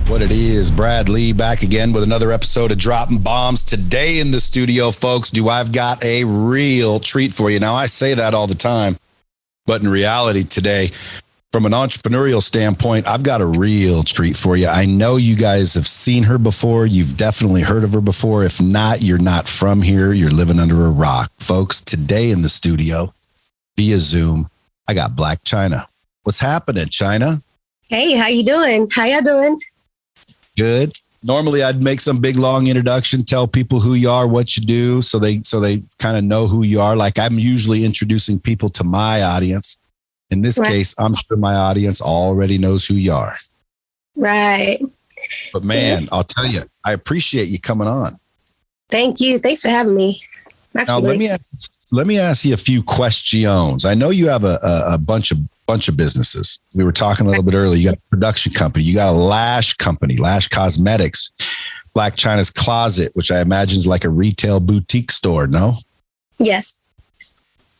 What it is, Brad Lee back again with another episode of Dropping Bombs. Today in the studio, folks, I've got a real treat for you. Now, I say that all the time, but in reality today, from an entrepreneurial standpoint, I've got a real treat for you. I know you guys have seen her before. You've definitely heard of her before. If not, you're not from here. You're living under a rock. Folks, today in the studio, via Zoom, I got Blac Chyna. What's happening, Chyna? Hey, how you doing? How y'all doing? Good. Normally, I'd make some big, long introduction, tell people who you are, what you do, so they kind of know who you are. Like I'm usually introducing people to my audience. In this case, I'm sure my audience already knows who you are. Right. But man, I'll tell you, I appreciate you coming on. Thank you. Thanks for having me. Now, let me ask you a few questions. I know you have a bunch of businesses. We were talking a little bit earlier. You got a production company. You got a Lash company, Lash Cosmetics, Blac Chyna's Closet, which I imagine is like a retail boutique store. No? Yes.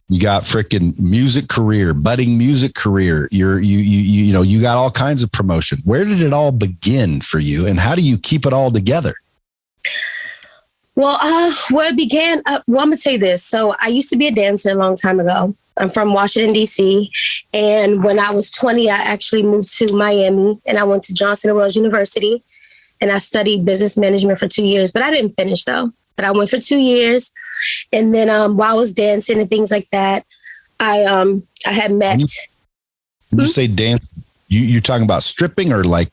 You got freaking budding music career. You got all kinds of promotion. Where did it all begin for you, and how do you keep it all together? Well, it began. I'm gonna tell you this. So I used to be a dancer a long time ago. I'm from Washington, D.C. And when I was 20, I actually moved to Miami and I went to Johnson & Wales University and I studied business management for 2 years, but I didn't finish though. But I went for 2 years. And then while I was dancing and things like that, I had met. When you say dance, you're talking about stripping or like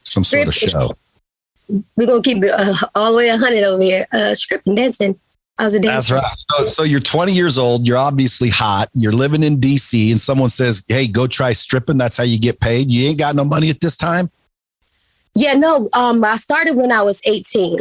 some sort of show? We're going to keep it all the way 100 over here. Stripping, dancing. I was a dancer. That's right. So you're 20 years old. You're obviously hot. You're living in DC and someone says, hey, go try stripping. That's how you get paid. You ain't got no money at this time? Yeah, no. I started when I was 18.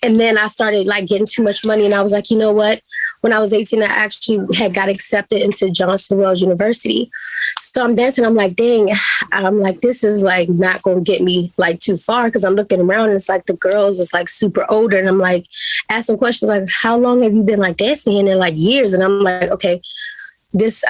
And then I started like getting too much money. And I was like, you know what? When I was 18, I actually had got accepted into Johnson & Wales University. So I'm dancing. I'm like, dang, I'm like, this is like not going to get me like too far. Cause I'm looking around and it's like the girls is like super older. And I'm like asking questions like, how long have you been like dancing? And they're like years. And I'm like, okay, this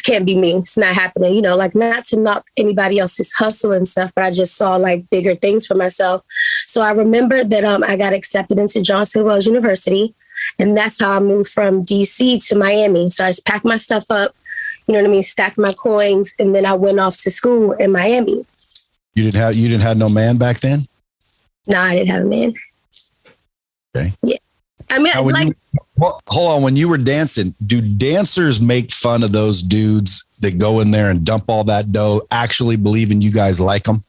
can't be me. It's not happening. You know, like not to knock anybody else's hustle and stuff, but I just saw like bigger things for myself. So I remember that I got accepted into Johnson & Wales University, and that's how I moved from DC to Miami. So I just packed my stuff up, you know what I mean, stacked my coins, and then I went off to school in Miami. You didn't have no man back then? No, I didn't have a man. Okay. Yeah. I mean, hold on. When you were dancing, do dancers make fun of those dudes that go in there and dump all that dough, actually believing you guys like them?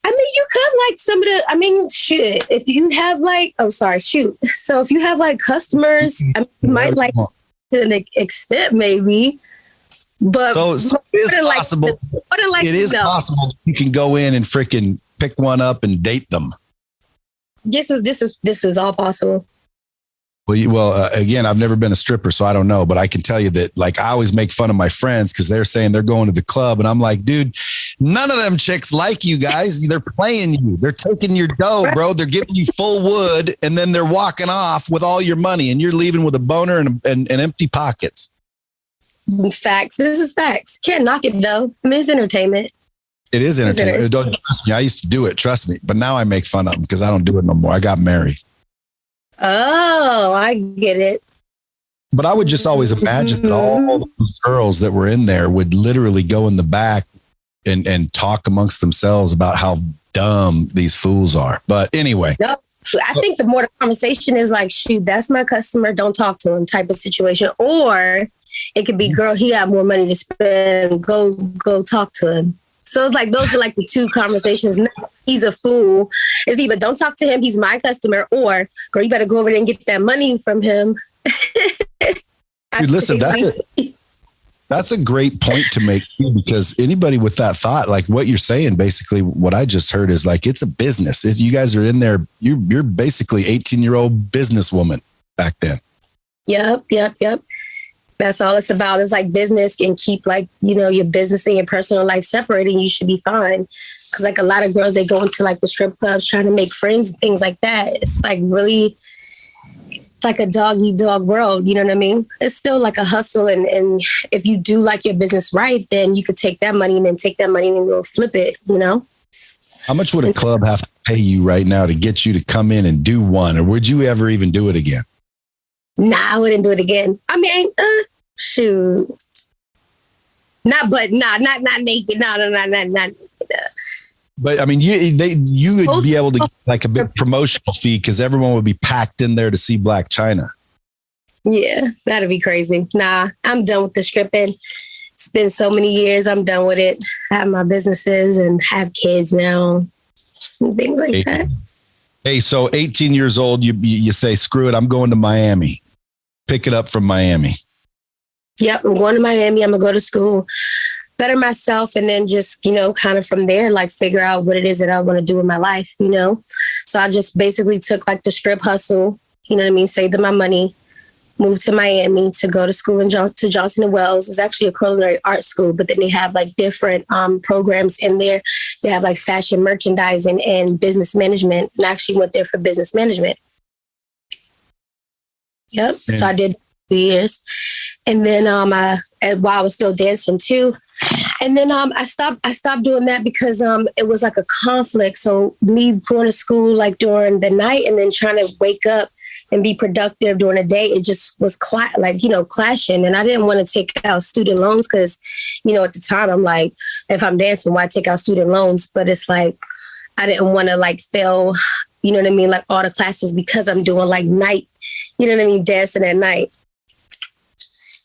I mean, you could like some of the, shit. If you have like, So if you have like customers, I mean, you might like to an extent maybe. But so it is possible. It is possible you can go in and freaking pick one up and date them. This is all possible. Well, again, I've never been a stripper, so I don't know. But I can tell you that, like, I always make fun of my friends because they're saying they're going to the club, and I'm like, dude, none of them chicks like you guys. They're playing you. They're taking your dough, bro. They're giving you full wood, and then they're walking off with all your money, and you're leaving with a boner and empty pockets. Facts. This is facts. Can't knock it though. I mean, it's entertainment. It is entertainment. Don't trust me. I used to do it. Trust me. But now I make fun of them because I don't do it no more. I got married. Oh, I get it. But I would just always imagine that all those girls that were in there would literally go in the back and talk amongst themselves about how dumb these fools are. But anyway. No, I think the more the conversation is like, shoot, that's my customer. Don't talk to him type of situation. Or it could be, girl, he got more money to spend. Go talk to him. So it's like, those are like the two conversations. He's a fool. It's either don't talk to him, he's my customer, or girl, you better go over there and get that money from him. Dude, listen, that's a great point to make too, because anybody with that thought, like what you're saying, basically what I just heard is like, it's a business. You guys are in there. You're basically 18-year-old businesswoman back then. Yep. That's all it's about, is like business, and keep like, you know, your business and your personal life separated. You should be fine. Cause like a lot of girls, they go into like the strip clubs trying to make friends, things like that. It's like really, it's like a dog eat dog world. You know what I mean? It's still like a hustle. And if you do like your business right, then you could take that money and then take that money and go flip it, you know? How much would a club have to pay you right now to get you to come in and do one? Or would you ever even do it again? Nah, I wouldn't do it again. I mean, shoot. Not naked. No, not naked. But I mean, you would be able to get like a big promotional fee because everyone would be packed in there to see Blac Chyna. Yeah, that'd be crazy. Nah, I'm done with the stripping. It's been so many years. I'm done with it. I have my businesses and have kids now and things like that. Hey, so 18 years old, you say, screw it, I'm going to Miami. Pick it up from Miami. Yep, I'm going to Miami. I'm going to go to school, better myself, and then just, kind of from there, like figure out what it is that I want to do in my life, So I just basically took like the strip hustle, saved my money, moved to Miami to go to school to Johnson & Wales. It's actually a culinary art school, but then they have like different programs in there. They have like fashion merchandising and business management. And I actually went there for business management. Yep. Yeah. So I did 2 years. And then while I was still dancing too. And then I stopped doing that because it was like a conflict. So me going to school like during the night and then trying to wake up and be productive during the day, it just was clashing. And I didn't want to take out student loans because, at the time I'm like, if I'm dancing, why take out student loans? But it's like, I didn't want to like fail, like all the classes because I'm doing like night, dancing at night.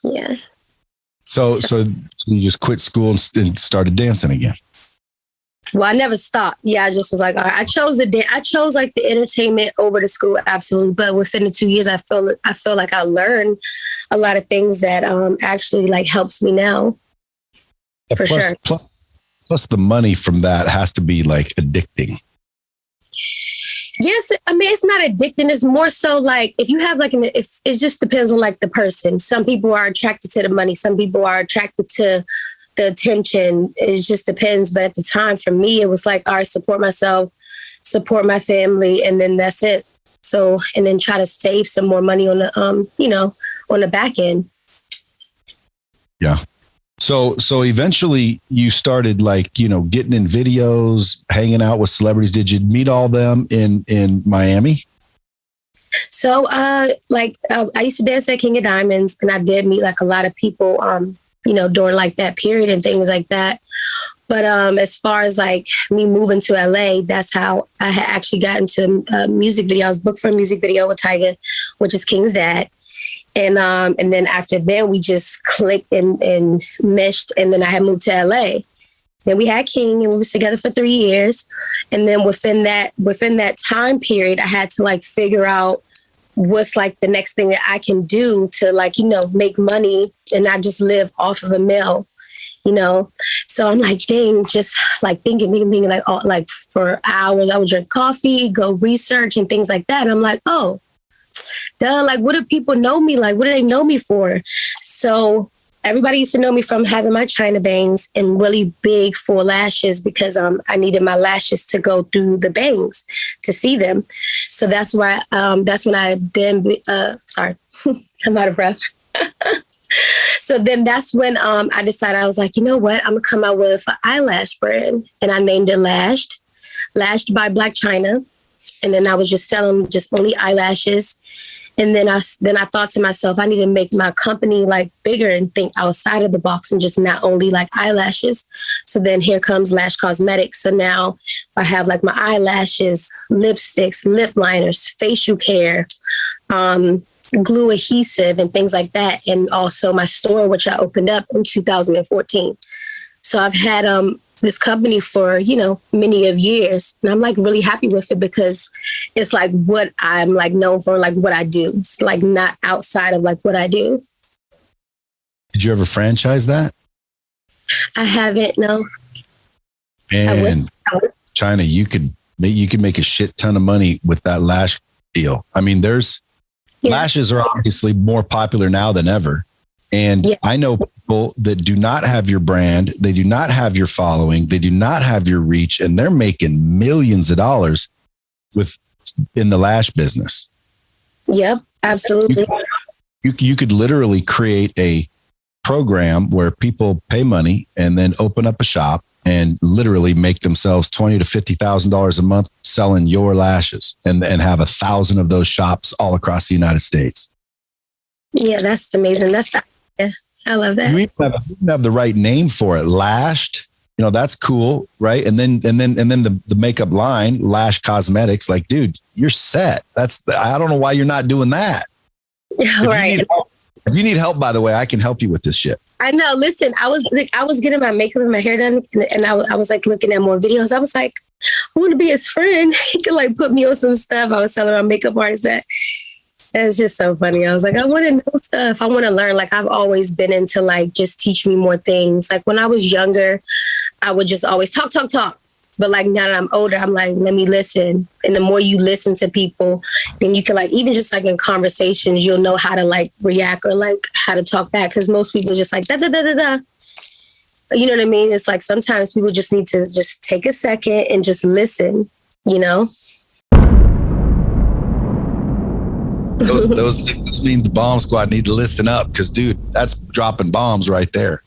Yeah. So you just quit school and started dancing again. Well, I never stopped. Yeah, I just was like, all right. I chose like the entertainment over the school, absolutely. But within the 2 years, I feel like I learned a lot of things that actually like helps me now. For sure. Plus, the money from that has to be like addicting. Yes, I mean, it's not addicting. It's more so like if you have like it just depends on like the person. Some people are attracted to the money. Some people are attracted to the attention. It just depends. But at the time for me, it was like, all right, support myself, support my family, and then that's it. So, and then try to save some more money on the, on the back end. Yeah. So eventually you started like, getting in videos, hanging out with celebrities. Did you meet all them in Miami? So, I used to dance at King of Diamonds, and I did meet like a lot of people, during like that period and things like that. But as far as like me moving to LA, that's how I had actually got into music video. I was booked for a music video with Tyga, which is King's dad. And then after that, we just clicked and meshed. And then I had moved to LA. Then we had King, and we was together for 3 years. And then within that time period, I had to like figure out what's like the next thing that I can do to like, make money and not just live off of a meal, So I'm like, dang, just like thinking like for hours, I would drink coffee, go research and things like that. And I'm like, oh, duh, like, what do people know me? Like, what do they know me for? So everybody used to know me from having my China bangs and really big full lashes because I needed my lashes to go through the bangs to see them. So that's why that's when I then sorry, I'm out of breath. So then that's when I decided, I was like, you know what? I'm gonna come out with an eyelash brand, and I named it Lashed by Blac Chyna. And then I was just selling just only eyelashes. And then I thought to myself, I need to make my company like bigger and think outside of the box and just not only like eyelashes. So then here comes Lash Cosmetics. So now I have like my eyelashes, lipsticks, lip liners, facial care, glue adhesive and things like that. And also my store, which I opened up in 2014. So I've had this company for, many of years. And I'm like really happy with it because it's like what I'm like known for, like what I do. It's like not outside of like what I do. Did you ever franchise that? I haven't, no. And Chyna, you could make a shit ton of money with that lash deal. I mean, lashes are obviously more popular now than ever. And I know people that do not have your brand, they do not have your following, they do not have your reach, and they're making millions of dollars in the lash business. Yep, absolutely. You could literally create a program where people pay money and then open up a shop and literally make themselves $20,000 to $50,000 a month selling your lashes and have 1,000 of those shops all across the United States. Yeah, that's amazing. Yeah, I love that. You even have the right name for it. Lashed, that's cool. Right. And then the makeup line, Lash Cosmetics, like, dude, you're set. I don't know why you're not doing that. Right. If you need help, by the way, I can help you with this shit. I know. Listen, I was getting my makeup and my hair done, and I was like looking at more videos. I was like, I want to be his friend. He could like put me on some stuff. I was telling my makeup artist that. It was just so funny. I was like, I want to know stuff. I want to learn. Like, I've always been into like, just teach me more things. Like when I was younger, I would just always talk. But like now that I'm older, I'm like, let me listen. And the more you listen to people, then you can like, even just like in conversations, you'll know how to like react or like how to talk back. Cause most people are just like, da, da, da, da, da. But you know what I mean? It's like, sometimes people just need to just take a second and just listen, Those mean the bomb squad need to listen up, because dude, that's dropping bombs right there.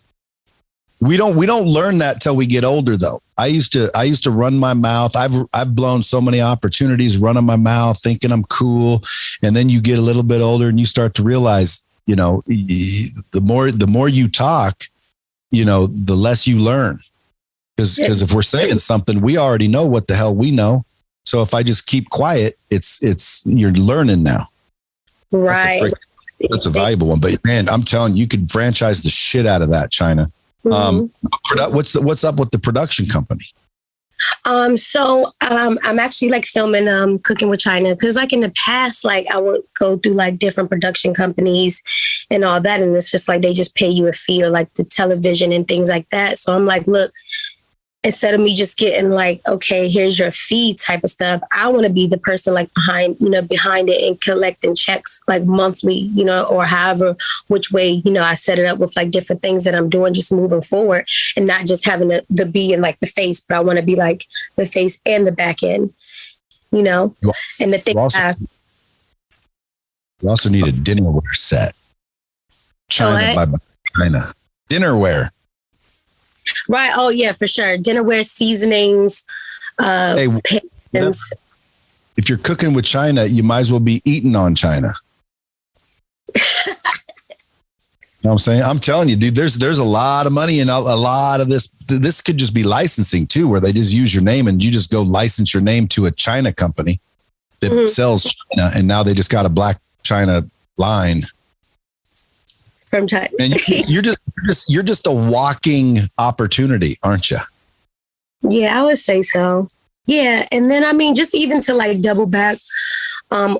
We don't learn that till we get older though. I used to run my mouth. I've blown so many opportunities running my mouth, thinking I'm cool. And then you get a little bit older and you start to realize, the more you talk, the less you learn. Because if we're saying something, we already know what the hell we know. So if I just keep quiet, it's you're learning now. Right. That's a valuable one. But man, I'm telling you, could franchise the shit out of that, Chyna. Mm-hmm. What's up with the production company? So I'm actually like filming Cooking with Chyna, because like in the past, like I would go through like different production companies and all that, and it's just like they just pay you a fee, or like the television and things like that. So I'm like, look, instead of me just getting like, okay, here's your fee type of stuff, I want to be the person like behind it and collecting checks like monthly, or however, which way, I set it up with like different things that I'm doing, just moving forward, and not just having the be in like the face, but I want to be like the face and the back end, and the thing. You also need a dinnerware set. Chyna by Chyna. Dinnerware. Right. Oh, yeah, for sure. Dinnerware, seasonings, pans. If you're cooking with Chyna, you might as well be eating on Chyna. You know what I'm saying? I'm telling you, dude, there's a lot of money and a lot of this. This could just be licensing too, where they just use your name and you just go license your name to a Chyna company that sells Chyna. And now they just got a Blac Chyna line. From Chyna. And you're just a walking opportunity, aren't you? Yeah, I would say so. Yeah. And then, I mean, just even to like double back on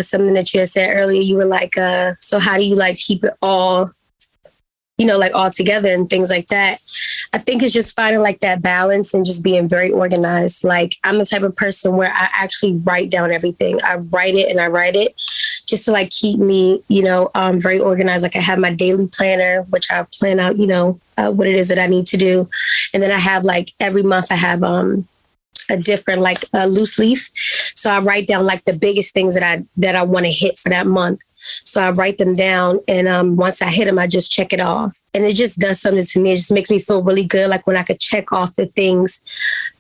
something that you had said earlier, you were like, so how do you like keep it all, like all together and things like that? I think it's just finding like that balance and just being very organized. Like I'm the type of person where I actually write down everything. I write it just to like keep me, very organized. Like I have my daily planner, which I plan out, what it is that I need to do. And then I have like every month I have a different like loose leaf. So I write down like the biggest things that I want to hit for that month. So I write them down, and once I hit them, I just check it off. And it just does something to me. It just makes me feel really good, like when I could check off the things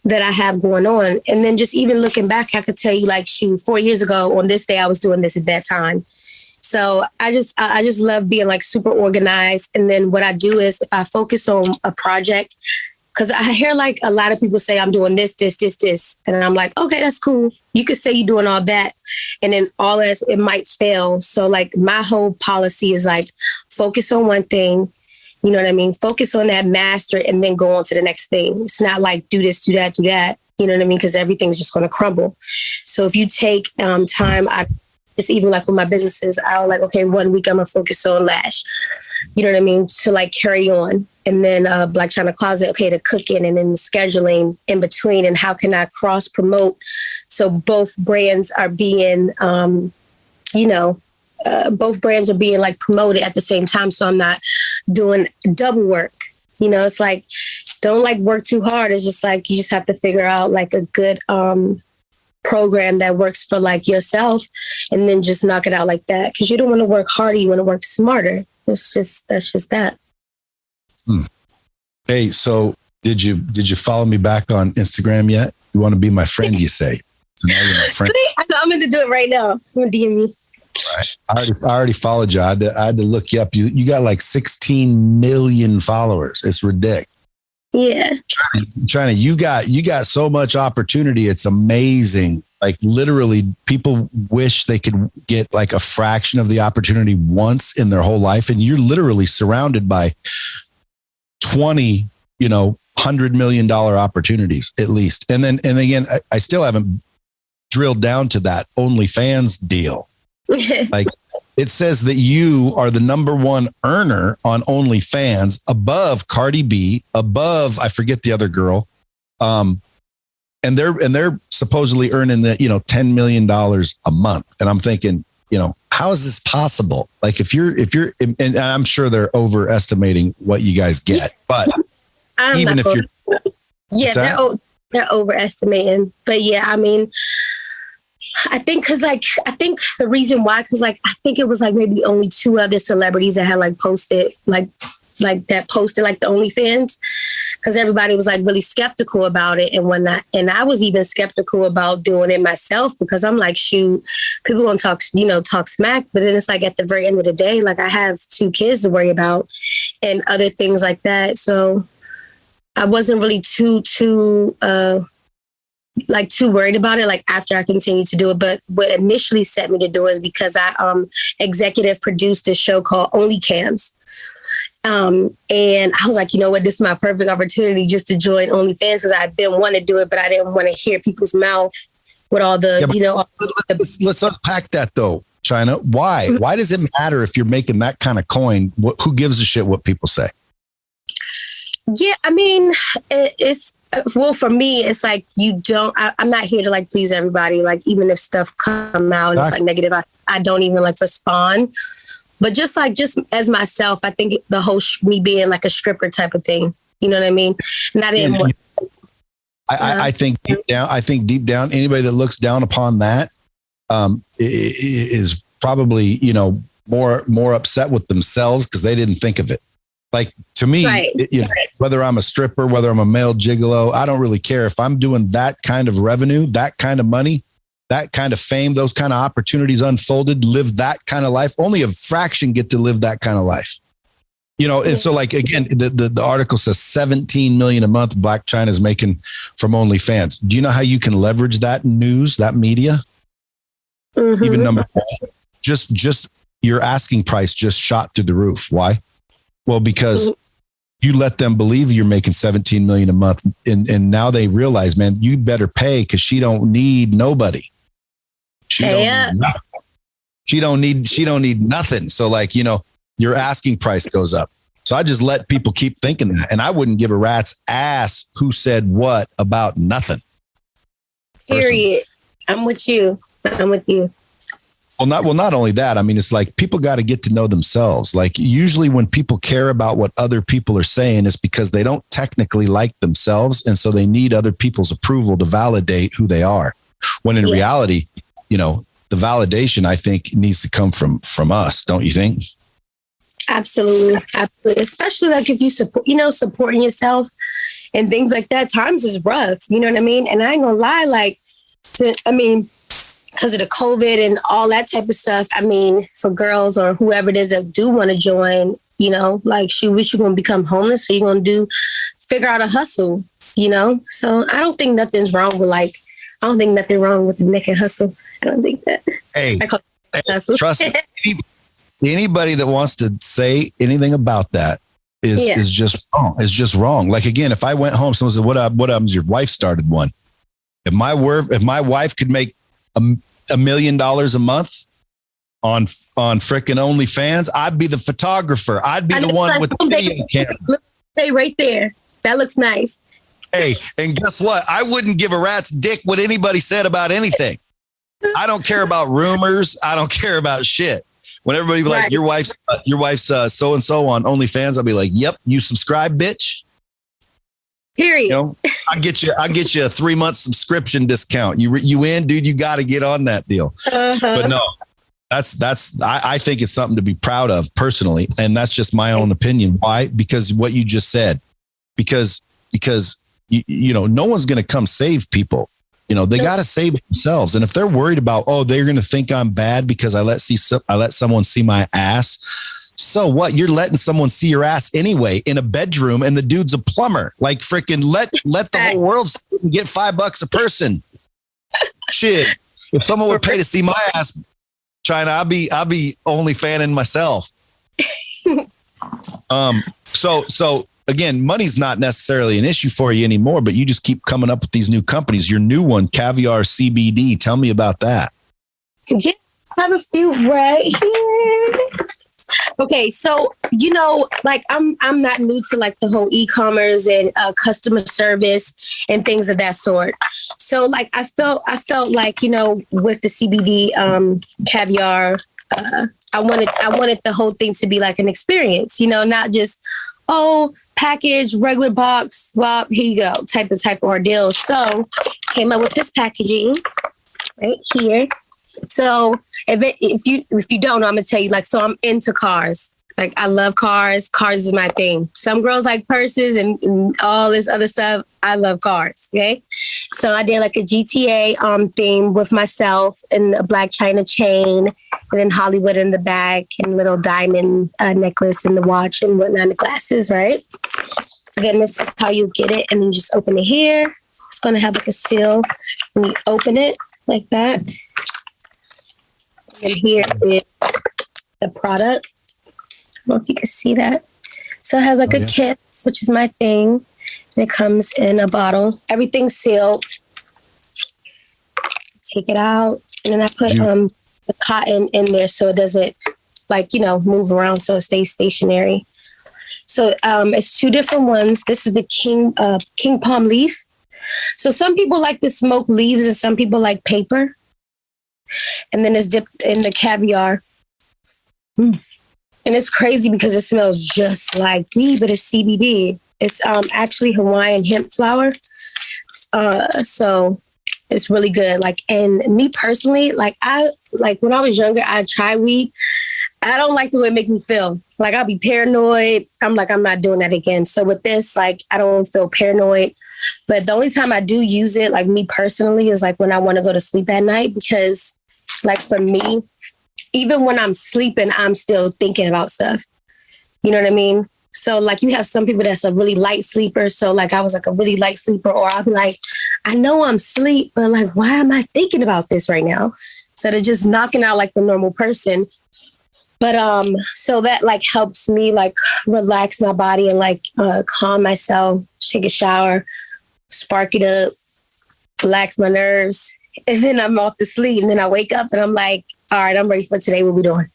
that I have going on. And then just even looking back, I could tell you like, 4 years ago on this day, I was doing this at that time. So I just love being like super organized. And then what I do is if I focus on a project, because I hear like a lot of people say I'm doing this. And I'm like, okay, that's cool. You could say you're doing all that. And then all this, it might fail. So like my whole policy is like focus on one thing. You know what I mean? Focus on that, master it, and then go on to the next thing. It's not like do this, do that, do that. You know what I mean? Because everything's just going to crumble. So if you take time, it's even like with my businesses, I'll like, okay, 1 week I'm going to focus on Lash. You know what I mean? To like carry on. And then Blac Chyna Closet, okay, the cooking and then the scheduling in between, and how can I cross promote so both brands are being, both brands are being like promoted at the same time. So I'm not doing double work. It's like, don't like work too hard. It's just like, you just have to figure out like a good program that works for like yourself, and then just knock it out like that. Cause you don't want to work harder. You want to work smarter. That's just that. Hey, so Did you follow me back on Instagram yet? You want to be my friend, you say. So now you're my friend. I'm going to do it right now. I'm going to DM you. Right. I already followed you. I had to look you up. You got like 16 million followers. It's ridiculous. Yeah. Chyna, you got so much opportunity. It's amazing. Like literally people wish they could get like a fraction of the opportunity once in their whole life. And you're literally surrounded by 20, $100 million opportunities at least. And again, I still haven't drilled down to that OnlyFans deal. Like it says that you are the number one earner on OnlyFans above Cardi B, above, I forget the other girl. And they're supposedly earning the, $10 million a month. And I'm thinking, how is this possible? Like if you're, and I'm sure they're overestimating what you guys get, but even if you're, they're overestimating, but yeah, I mean, I think the reason why, I think it was like maybe only 2 other celebrities that had like posted like that posted like the OnlyFans, because everybody was like really skeptical about it and whatnot. And I was even skeptical about doing it myself because I'm like, shoot, people gonna talk smack. But then it's like at the very end of the day, like I have 2 kids to worry about and other things like that. So I wasn't really too worried about it, like after I continued to do it. But what initially set me to do it is because I executive produced a show called Only Cams. And I was like, you know what, this is my perfect opportunity just to join OnlyFans because I've been wanting to do it, but I didn't want to hear people's mouth with all the, Let's unpack that though, Chyna. Why? Why does it matter if you're making that kind of coin? Who gives a shit what people say? Yeah, I mean, for me, it's like I'm not here to like please everybody. Like even if stuff come out and it's like negative, I don't even like respond. But just as myself, I think the whole me being like a stripper type of thing, you know what I mean? And I didn't want. I think deep down, anybody that looks down upon that is probably more upset with themselves because they didn't think of it. Like to me, right. Whether I'm a stripper, whether I'm a male gigolo, I don't really care. If I'm doing that kind of revenue, that kind of money, that kind of fame, those kind of opportunities unfolded, live that kind of life. Only a fraction get to live that kind of life. And so like, again, the article says 17 million a month Blac Chyna is making from OnlyFans. Do you know how you can leverage that news, that media? Mm-hmm. Even number one, just your asking price just shot through the roof. Why? Well, because you let them believe you're making 17 million a month. And now they realize, man, you better pay because she don't need nobody. She don't need nothing. So like, your asking price goes up. So I just let people keep thinking that. And I wouldn't give a rat's ass who said what about nothing. Period. I'm with you. Well, not only that. I mean, it's like people got to get to know themselves. Like usually when people care about what other people are saying, it's because they don't technically like themselves. And so they need other people's approval to validate who they are. When in reality, the validation, I think, needs to come from us. Don't you think? Absolutely. Especially like if you supporting yourself and things like that, times is rough. You know what I mean? And I ain't gonna lie, because of the COVID and all that type of stuff. I mean, for girls or whoever it is that do want to join, wish you're going to become homeless or you're going to figure out a hustle, So I don't think nothing's wrong with the naked hustle. I don't think that. Hey, trust me. Anybody that wants to say anything about that is just wrong. It's just wrong. Like, again, if I went home, someone said, what happens? Your wife started one. If my wife could make $1 million a month on frickin' OnlyFans, I'd be the photographer. I'd be the one with the video camera. Stay right there. That looks nice. Hey, and guess what? I wouldn't give a rat's dick what anybody said about anything. I don't care about rumors. I don't care about shit. When everybody be like, your wife's so and so on OnlyFans, I'll be like, yep, you subscribe, bitch. Period. I'll get you a 3-month subscription discount. You in, dude, you got to get on that deal. Uh-huh. But no, I think it's something to be proud of personally. And that's just my own opinion. Why? Because what you just said, because because no one's going to come save people. They got to save themselves. And if they're worried about, they're going to think I'm bad because I let someone see my ass. So what? You're letting someone see your ass anyway in a bedroom, and the dude's a plumber. Like, freaking let the whole world get $5 a person. Shit. If someone would pay to see my ass, Chyna, I'll be only fanning myself. So again, money's not necessarily an issue for you anymore, but you just keep coming up with these new companies. Your new one, Caviar CBD. Tell me about that. Yeah, I have a few right here. Okay, so like I'm not new to like the whole e-commerce and customer service and things of that sort. So like I felt like with the CBD Caviar, I wanted the whole thing to be like an experience. Not just package, regular box, swap, here you go, type of ordeal. So came up with this packaging right here. So if you don't know, I'm gonna tell you, like, so I'm into cars. Like, I love cars. Cars is my thing. Some girls like purses and all this other stuff. I love cars. Okay. So I did like a GTA theme with myself and a Blac Chyna chain, and then Hollywood in the back, and little diamond necklace and the watch and whatnot, the glasses, right? So then this is how you get it. And then you just open it here. It's gonna have like a seal. And you open it like that. And here is the product. I don't know if you can see that. So it has like a kit, which is my thing. And it comes in a bottle. Everything's sealed. Take it out. And then I put the cotton in there so it doesn't move around, so it stays stationary. So it's two different ones. This is the king palm leaf. So some people like to smoke leaves and some people like paper. And then it's dipped in the caviar. And it's crazy because it smells just like weed, but it's CBD. It's actually Hawaiian hemp flower. So it's really good. Like, and me personally, when I was younger, I tried weed. I don't like the way it makes me feel. Like, I'll be paranoid. I'm like, I'm not doing that again. So with this, like, I don't feel paranoid. But the only time I do use it, like me personally, is like when I want to go to sleep at night, because like for me, even when I'm sleeping, I'm still thinking about stuff. You know what I mean? So like you have some people that's a really light sleeper. So like I was like a really light sleeper, or I'll be like, I know I'm asleep, but like, why am I thinking about this right now? So they're just knocking out like the normal person. But so that like helps me like relax my body and like calm myself, take a shower, spark it up, relax my nerves. And then I'm off to sleep. And then I wake up and I'm like, all right, I'm ready for today. What we doing?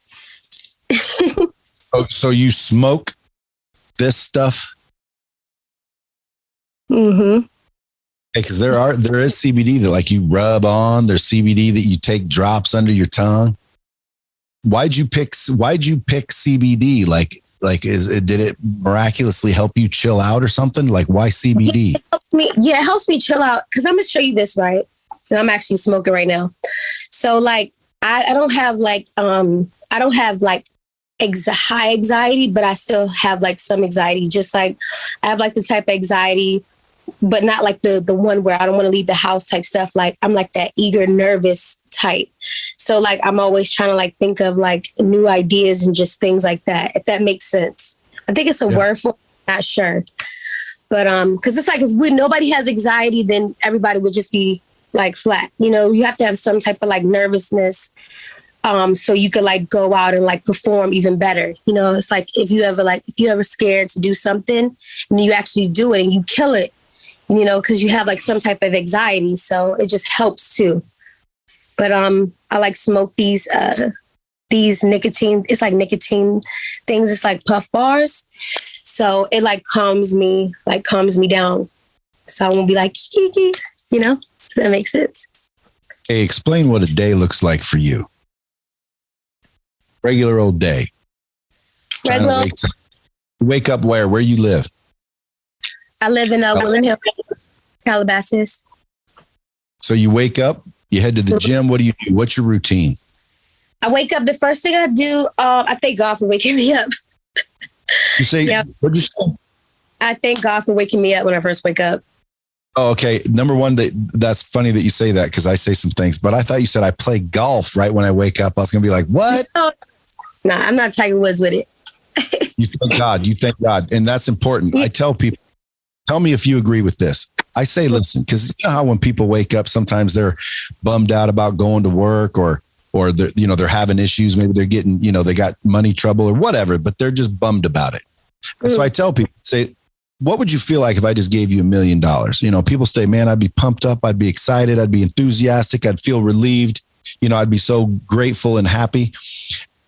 So you smoke this stuff? Mm-hmm. Because there is CBD that like you rub on. There's CBD that you take drops under your tongue. Why'd you pick CBD? Did it miraculously help you chill out or something? Like, why CBD? It helps me chill out. Cause I'm gonna show you this, right? And I'm actually smoking right now. So like, I don't have like high anxiety, but I still have like some anxiety. Just like I have like the type of anxiety, but not like the one where I don't want to leave the house type stuff. Like I'm like that eager, nervous type. So like I'm always trying to like think of like new ideas and just things like that, if that makes sense. I think it's a word for it, not sure. But because it's like if nobody has anxiety, then everybody would just be like flat. You know, you have to have some type of like nervousness so you could like go out and like perform even better. You know, it's like if you ever scared to do something and you actually do it and you kill it, you know, because you have like some type of anxiety. So it just helps too. But I like smoke these nicotine. It's like nicotine things. It's like puff bars. So it like calms me down. So I won't be like, kiki, you know, if that makes sense. Hey, explain what a day looks like for you. Regular old day. Regular. Wake up where you live? I live in Woodland Hill, Calabasas. So you wake up, you head to the gym. What do you do? What's your routine? I wake up. The first thing I do, I thank God for waking me up. You say, What'd you say? I thank God for waking me up when I first wake up. Oh, okay. Number one, that's funny that you say that because I say some things, but I thought you said I play golf right when I wake up. I was going to be like, what? No, nah, I'm not Tiger Woods with it. You thank God. You thank God. And that's important. Yeah. I tell people, tell me if you agree with this. I say, listen, because you know how when people wake up, sometimes they're bummed out about going to work or they're, they're having issues. Maybe they're getting, they got money trouble or whatever, but they're just bummed about it. And so I tell people, say, what would you feel like if I just gave you $1 million? People say, man, I'd be pumped up. I'd be excited. I'd be enthusiastic. I'd feel relieved. I'd be so grateful and happy.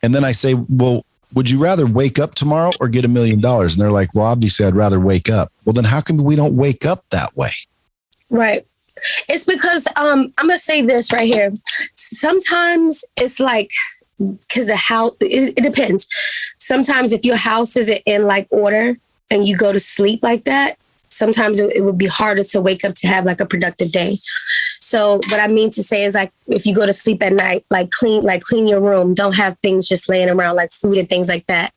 And then I say, well, would you rather wake up tomorrow or get $1 million? And they're like, well, obviously I'd rather wake up. Well, then how come we don't wake up that way? Right. It's because I'm going to say this right here. Sometimes it's like, because the house, it depends. Sometimes if your house isn't in like order and you go to sleep like that, sometimes it would be harder to wake up to have like a productive day. So what I mean to say is like, if you go to sleep at night, clean your room, don't have things just laying around like food and things like that.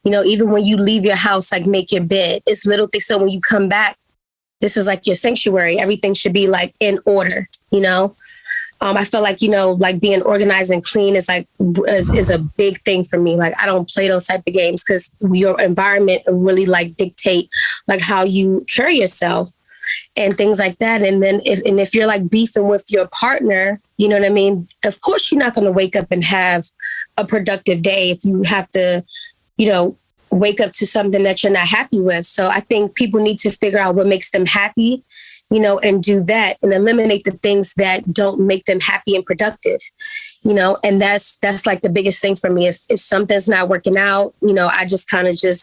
Even when you leave your house, like make your bed, it's little things. So when you come back, this is like your sanctuary. Everything should be like in order, I feel like, like being organized and clean is like, is a big thing for me. Like, I don't play those type of games because your environment really like dictate like how you carry yourself and things like that. And then if you're like beefing with your partner, you know what I mean? Of course, you're not going to wake up and have a productive day if you have to, wake up to something that you're not happy with. So I think people need to figure out what makes them happy, and do that and eliminate the things that don't make them happy and productive, and that's like the biggest thing for me. If something's not working out, I just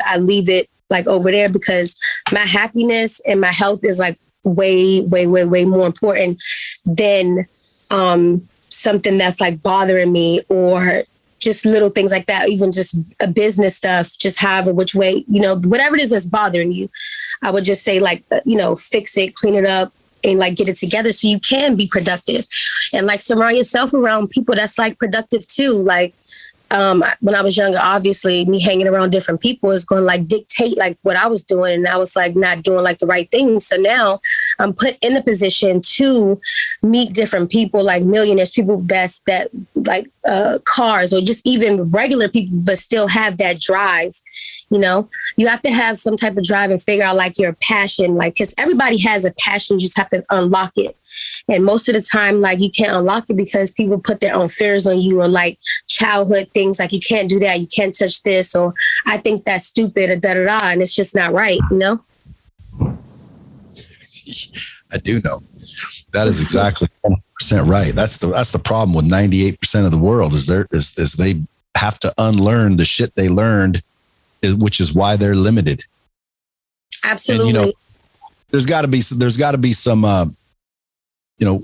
I leave it like over there because my happiness and my health is like way, way, way, way more important than something that's like bothering me or just little things like that, even just a business stuff, just however which way, whatever it is that's bothering you, I would just say like, fix it, clean it up and like get it together so you can be productive and like surround yourself around people that's like productive too. Like, when I was younger, obviously me hanging around different people is going to like dictate like what I was doing. And I was like not doing like the right things. So now I'm put in a position to meet different people, like millionaires, people that like cars or just even regular people, but still have that drive. You have to have some type of drive and figure out like your passion, like, because everybody has a passion. You just have to unlock it. And most of the time, like you can't unlock it because people put their own fears on you or like childhood things like you can't do that, you can't touch this, or I think that's stupid or da-da-da, and it's just not right, I do know. That is exactly 100% right. That's the problem with 98% of the world is they have to unlearn the shit they learned, which is why they're limited. Absolutely. And, there's got to be some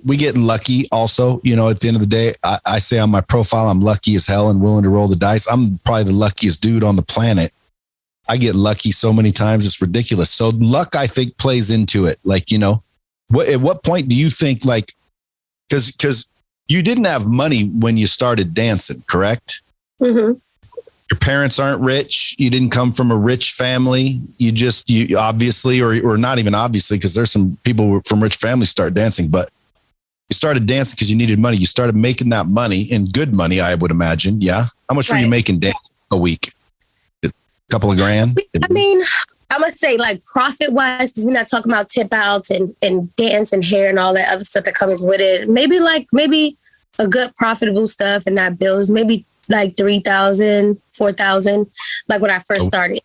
we getting lucky also, at the end of the day, I say on my profile, I'm lucky as hell and willing to roll the dice. I'm probably the luckiest dude on the planet. I get lucky so many times. It's ridiculous. So luck, I think, plays into it. Like, at what point do you think like, cause you didn't have money when you started dancing, correct? Mm-hmm. Your parents aren't rich. You didn't come from a rich family. You obviously, or not even obviously, because there's some people from rich families start dancing, but you started dancing because you needed money. You started making that money, and good money, I would imagine. Yeah. How much were you making dancing a week? A couple of grand? I mean, I must say like profit wise, because we're not talking about tip outs and dance and hair and all that other stuff that comes with it. Maybe a good profitable stuff and not bills. Maybe like 3,000, 4,000, like when I first started.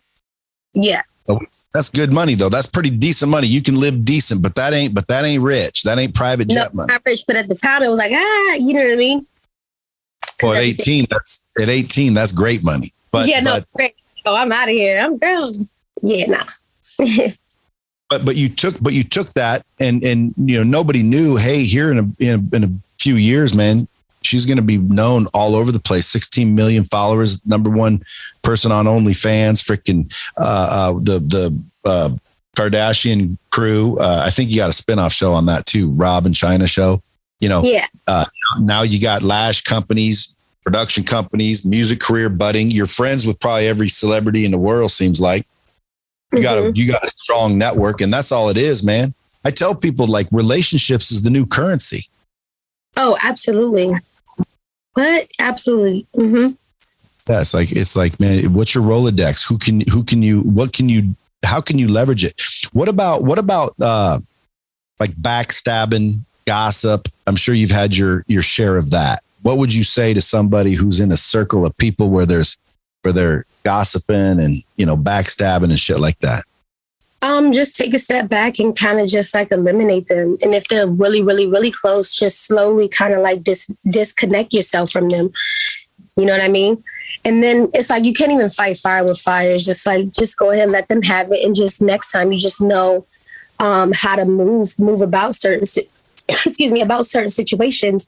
Yeah. That's good money though. That's pretty decent money. You can live decent, but that ain't rich. That ain't private jet money. Not rich, but at the time it was like, you know what I mean? Well, at 18, that's great money. But great. Oh, I'm out of here. I'm down. Yeah, nah. but you took that and nobody knew, hey, here in a few years, man, she's going to be known all over the place. 16 million followers, number one person on OnlyFans, freaking the Kardashian crew. I think you got a spinoff show on that too, Rob and Chyna show. Now you got Lash companies, production companies, music career budding. You're friends with probably every celebrity in the world, seems like. You got a strong network, and that's all it is, man. I tell people like relationships is the new currency. Oh, absolutely. What? Absolutely. Mm-hmm. Yeah, it's like, man, what's your Rolodex? How can you leverage it? What about like backstabbing, gossip? I'm sure you've had your share of that. What would you say to somebody who's in a circle of people where they're gossiping and, backstabbing and shit like that? Just take a step back and kind of just like eliminate them. And if they're really, really, really close, just slowly kind of like disconnect yourself from them. You know what I mean? And then it's like, you can't even fight fire with fire. It's just like, just go ahead, let them have it. And just next time you just know how to move about certain situations.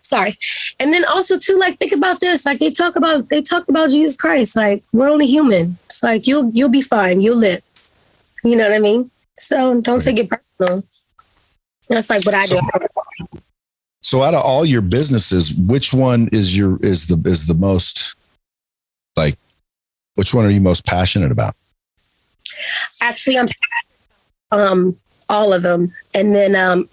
Sorry. And then also too, like, think about this. Like they talk about Jesus Christ. Like, we're only human. It's like, you'll be fine. You'll live. You know what I mean? So don't take it personal. That's like what I do. So out of all your businesses, which one is the most, like, which one are you most passionate about? Actually, I'm all of them. And then I'm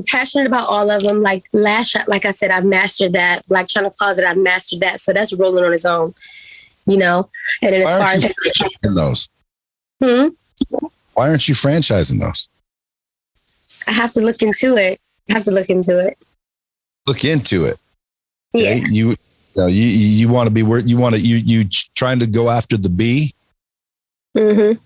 passionate about all of them. Like Lash, like I said, I've mastered that. Blac Chyna Closet, I've mastered that. So that's rolling on its own, And then as far as in those, why aren't you franchising those? I have to look into it. Look into it. Okay? Yeah. You want to be where you trying to go after the B. Mm-hmm.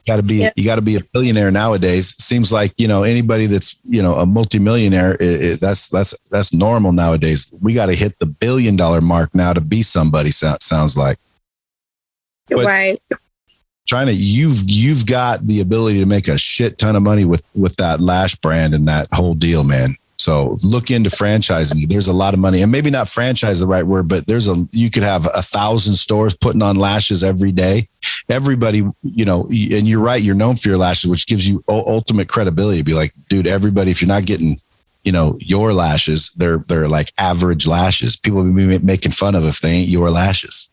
You got to be a billionaire nowadays. Seems like, anybody that's, a multimillionaire, that's normal nowadays. We got to hit the $1 billion mark now to be somebody, sounds like. But right. Chyna, you've got the ability to make a shit ton of money with that Lash brand and that whole deal, man. So look into franchising. There's a lot of money, and maybe not franchise the right word, but you could have 1,000 stores putting on lashes every day. Everybody, and you're right. You're known for your lashes, which gives you ultimate credibility. Be like, dude, everybody, if you're not getting, your lashes, they're like average lashes. People will be making fun of if they ain't your lashes.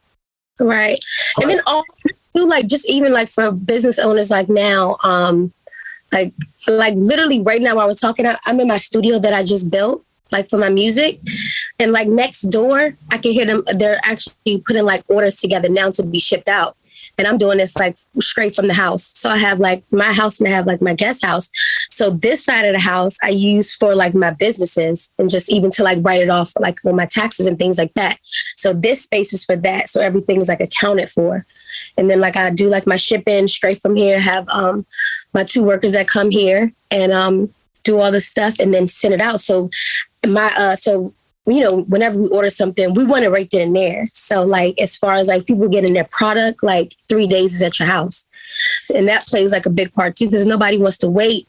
Right. And then also, like, just even like for business owners, like now, like literally right now while we're talking, I'm in my studio that I just built, like for my music. And like next door, I can hear them. They're actually putting like orders together now to be shipped out. And I'm doing this like straight from the house. So I have like my house and I have like my guest house. So this side of the house I use for like my businesses and just even to like write it off like on my taxes and things like that. So this space is for that. So everything's like accounted for. And then like I do like my shipping straight from here, have my 2 workers that come here and do all the stuff and then send it out. So whenever we order something, we want it right then and there. So like, as far as like people getting their product, like 3 days is at your house. And that plays like a big part too, because nobody wants to wait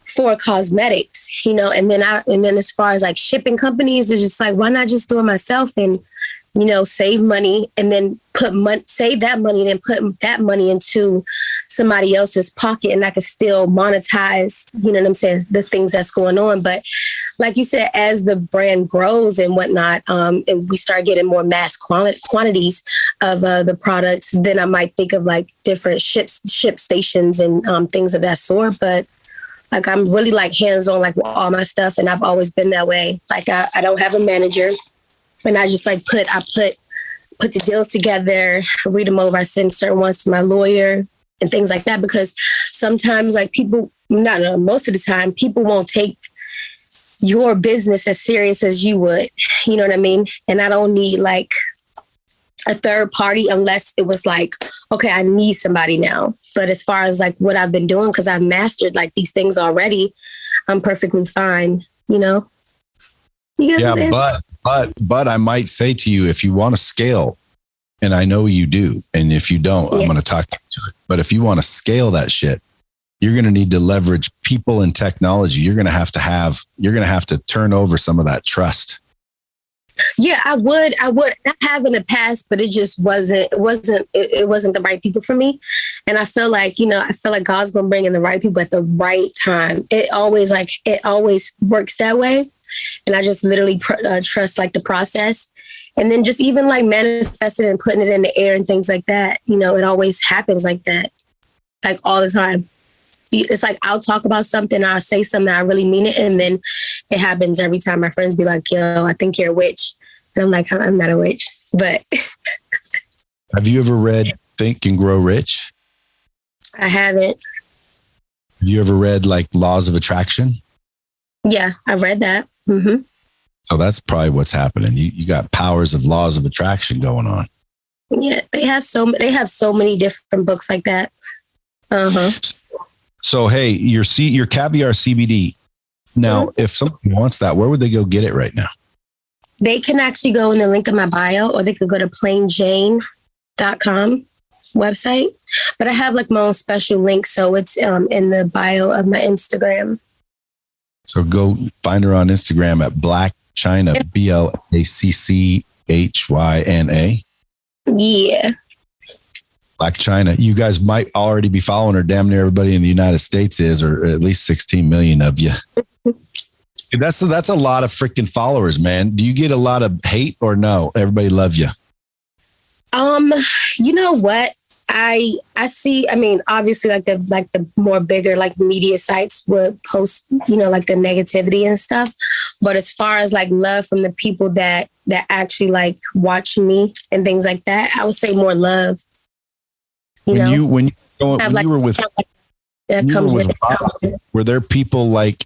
for cosmetics, and then as far as like shipping companies, it's just like, why not just do it myself and, save money and then save that money and then put that money into somebody else's pocket, and I can still monetize, what I'm saying, the things that's going on. But like you said, as the brand grows and whatnot, and we start getting more mass quantities of the products, then I might think of like different ship stations and things of that sort. But like, I'm really like hands-on, like with all my stuff. And I've always been that way. Like I don't have a manager, and I just like put the deals together, read them over. I send certain ones to my lawyer and things like that, because sometimes like most of the time people won't take your business as serious as you would, you know what I mean? And I don't need like a third party unless it was like, okay, I need somebody now. But as far as like what I've been doing, because I've mastered like these things already, I'm perfectly fine, Yeah, but I might say to you, if you want to scale, and I know you do, and if you don't, I'm going to talk to it. But if you want to scale that shit, you're going to need to leverage people and technology. You're going to have to turn over some of that trust. Yeah, I would. I have in the past, but it just wasn't the right people for me. And I feel like, God's going to bring in the right people at the right time. It always works that way. And I just literally trust like the process, and then just even like manifesting and putting it in the air and things like that. It always happens like that. like all the time. It's like I'll talk about something, I'll say something, I really mean it, and then it happens every time. My friends be like, yo, I think you're a witch. And I'm like, I'm not a witch. But have you ever read Think and Grow Rich? I haven't. Have you ever read like Laws of Attraction? Yeah, I've read that. Mm-hmm. So that's probably what's happening. You got powers of laws of attraction going on. Yeah, they have so many different books like that. Uh-huh. So hey, your Caviar CBD. Now, if someone wants that, where would they go get it right now? They can actually go in the link in my bio, or they could go to plainjane.com website. But I have like my own special link, so it's in the bio of my Instagram. So go find her on Instagram at Blac Chyna, BLACCHYNA. Yeah. Blac Chyna. You guys might already be following her. Damn near everybody in the United States is, or at least 16 million of you. That's a lot of freaking followers, man. Do you get a lot of hate or no? Everybody love you. You know what? I see, I mean, obviously like the more bigger like media sites would post, you know, like the negativity and stuff. But as far as like love from the people that actually like watch me and things like that, I would say more love. When you were with Rob, were there people like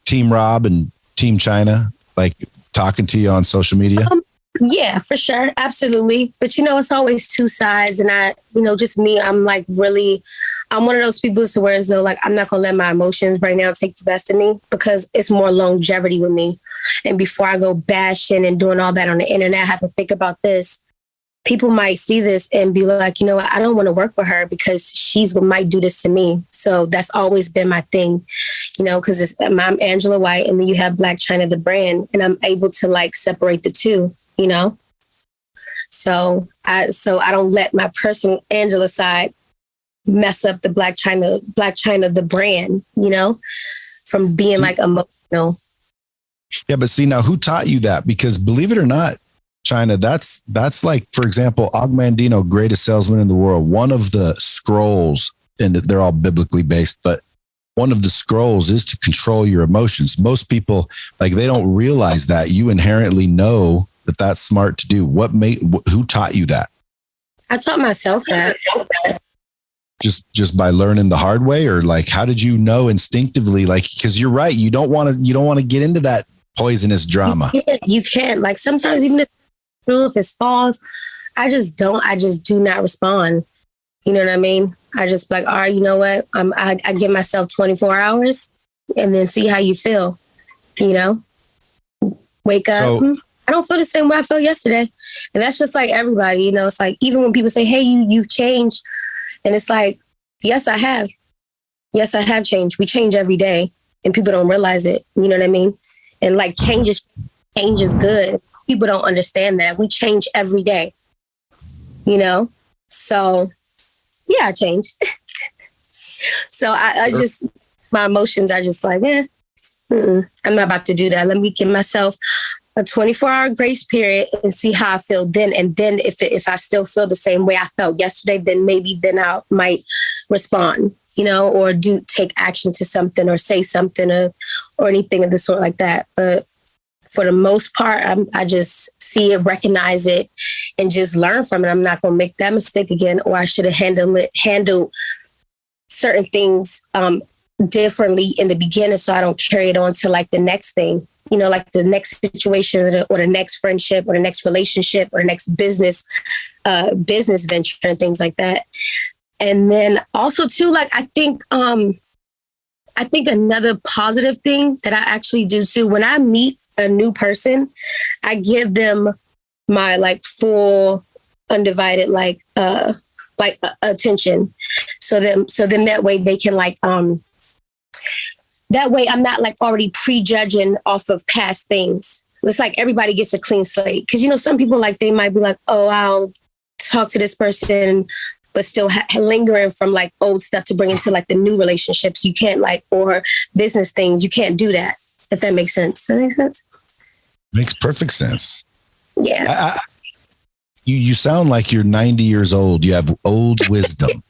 Team Rob and Team Chyna, like talking to you on social media? Yeah, for sure. Absolutely. But, you know, it's always two sides. And just me, I'm one of those people to where as though like, I'm not going to let my emotions right now take the best of me, because it's more longevity with me. And before I go bashing and doing all that on the internet, I have to think about this. People might see this and be like, you know what, I don't want to work with her because might do this to me. So that's always been my thing, you know, because I'm Angela White and then you have Blac Chyna, the brand, and I'm able to like separate the two, you know. So I don't let my personal Angela side mess up the Blac Chyna, the brand, you know, from being like emotional. Yeah, but see now, who taught you that? Because believe it or not, Chyna, that's like, for example, Og Mandino, greatest salesman in the world. One of the scrolls, and they're all biblically based, but one of the scrolls is to control your emotions. Most people, like, they don't realize that. You inherently know that that's smart to do. Who taught you that? I taught myself that. Just by learning the hard way, or like, how did you know instinctively? Like, because you're right, you don't want to get into that poisonous drama. You can't. Like sometimes even if it's false, I just do not respond. You know what I mean? I just like, all right, you know what? I give myself 24 hours and then see how you feel, you know? Wake up. So, I don't feel the same way I felt yesterday. And that's just like everybody, you know, it's like, even when people say, hey, you've changed. And it's like, yes, I have. Yes, I have changed. We change every day and people don't realize it. You know what I mean? And like change is good. People don't understand that. We change every day, you know? So yeah, I changed. So I just, my emotions are just like, I'm not about to do that. Let me give myself a 24-hour grace period and see how I feel then. And then if I still feel the same way I felt yesterday, then I might respond, you know, or take action to something or say something or anything of the sort like that. But for the most part, I just see it, recognize it, and just learn from it. I'm not going to make that mistake again, or I should have handled certain things differently in the beginning, so I don't carry it on to like the next thing, you know, like the next situation or the next friendship or the next relationship or the next business venture and things like that. And then also too, like I think another positive thing that I actually do too, when I meet a new person, I give them my like full undivided attention. So then that way they can like that way I'm not like already prejudging off of past things. It's like everybody gets a clean slate. Cause you know, some people like, they might be like, oh, I'll talk to this person, but still lingering from like old stuff to bring into like the new relationships. You can't like, or business things. You can't do that. If that makes sense. Does that make sense? Makes perfect sense. Yeah. You sound like you're 90 years old. You have old wisdom.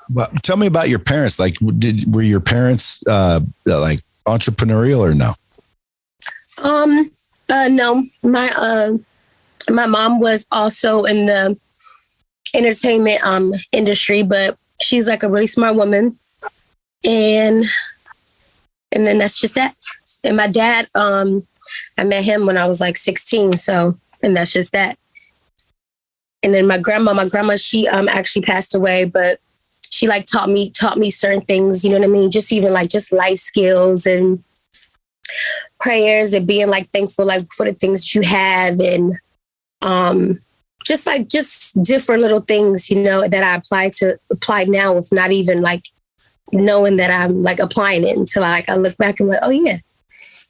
But tell me about your parents. Like, were your parents like entrepreneurial or no? No, my mom was also in the entertainment industry, but she's like a really smart woman, and then that's just that. And my dad, I met him when I was like 16, so, and that's just that. And then my grandma, she actually passed away, but she like taught me certain things, you know what I mean? Just even like just life skills and prayers and being like thankful like for the things that you have, and just different little things, you know, that I apply now with not even like knowing that I'm like applying it until I look back and like, oh yeah,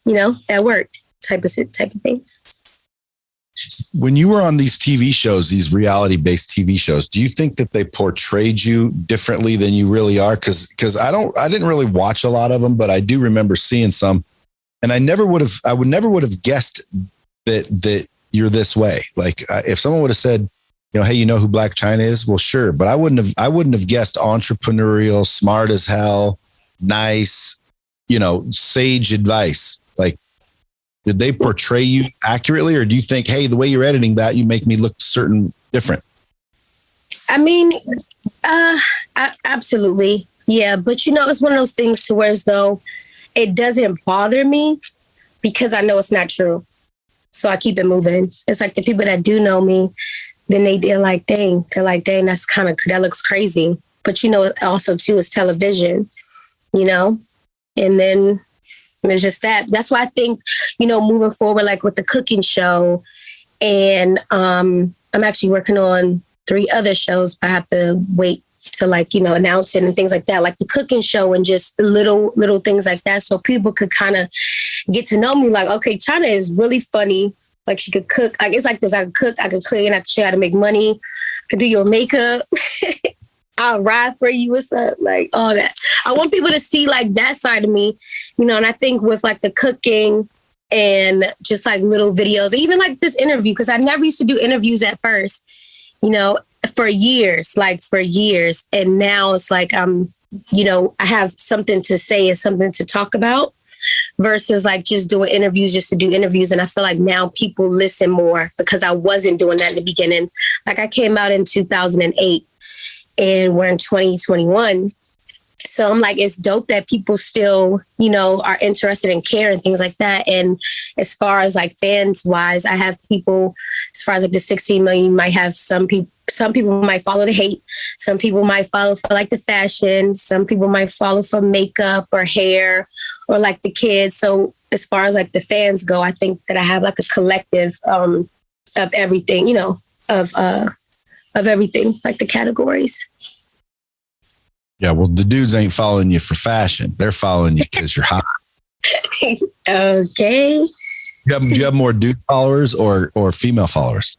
you know, that worked type of thing. When you were on these TV shows, these reality-based TV shows, do you think that they portrayed you differently than you really are? Because I didn't really watch a lot of them, but I do remember seeing some, and I would never would have guessed that you're this way. Like if someone would have said, you know, hey, you know who Blac Chyna is? Well, sure, but I wouldn't have guessed entrepreneurial, smart as hell, nice, you know, sage advice. Like, did they portray you accurately, or do you think, hey, the way you're editing that, you make me look different? I mean, absolutely. Yeah. But you know, it's one of those things to where as though it doesn't bother me because I know it's not true. So I keep it moving. It's like the people that do know me, then they're like, dang, that looks crazy. But you know, also too is television, you know, and then it's just that. That's why I think, you know, moving forward, like with the cooking show, and I'm actually working on 3 other shows. I have to wait to like, you know, announce it and things like that, like the cooking show and just little things like that. So people could kind of get to know me like, okay, Chyna is really funny. Like she could cook. Like it's like this, I could cook, I could clean, I could show you how to make money, I could do your makeup. I'll ride for you. What's up? Like all that. I want people to see like that side of me, you know, and I think with like the cooking and just like little videos, even like this interview, because I never used to do interviews at first, you know, for years. And now it's like, you know, I have something to say and something to talk about versus like just doing interviews just to do interviews. And I feel like now people listen more because I wasn't doing that in the beginning. Like I came out in 2008. And we're in 2021. So I'm like, it's dope that people still, you know, are interested and care and things like that. And as far as like fans wise, I have people, as far as like the 16 million, you might have some people might follow the hate. Some people might follow for like the fashion. Some people might follow for makeup or hair or like the kids. So as far as like the fans go, I think that I have like a collective of everything, you know, of everything, like the categories. Yeah, well, the dudes ain't following you for fashion. They're following you because you're hot. Okay. Do you have more dude followers or female followers?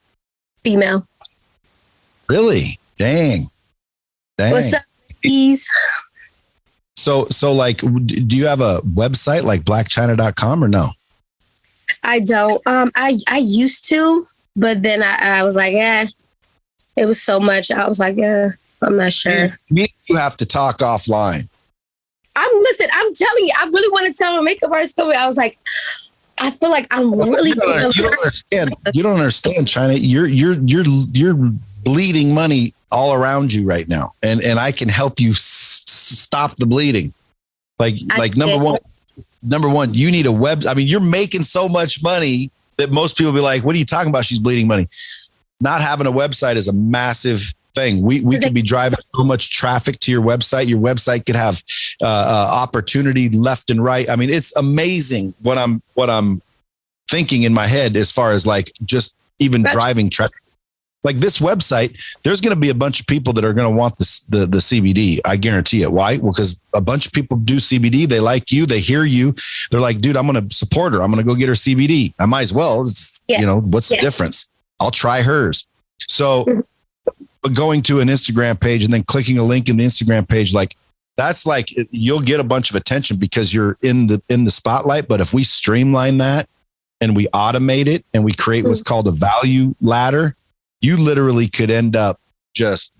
Female. Really? Dang. What's up, ladies? So like, do you have a website like blacchina.com or no? I don't. I used to, but then I was like, it was so much. I was like, I'm not sure. You have to talk offline. I'm telling you, I really want to tell my makeup artist coming. I was like, I feel like I'm really. You don't understand. You don't understand, Chyna. You're bleeding money all around you right now, and I can help you stop the bleeding. Like number one, you need a web. I mean, you're making so much money that most people be like, "What are you talking about? She's bleeding money." Not having a website is a massive thing. We could be driving so much traffic to your website. Your website could have opportunity left and right. I mean, it's amazing what I'm thinking in my head as far as like just even driving traffic. Like this website, there's going to be a bunch of people that are going to want the CBD. I guarantee it. Why? Well, because a bunch of people do CBD. They like you. They hear you. They're like, dude, I'm going to support her. I'm going to go get her CBD. I might as well. You know, what's the difference? I'll try hers. So but going to an Instagram page and then clicking a link in the Instagram page, like that's like, you'll get a bunch of attention because you're in the spotlight. But if we streamline that and we automate it and we create what's called a value ladder, you literally could end up just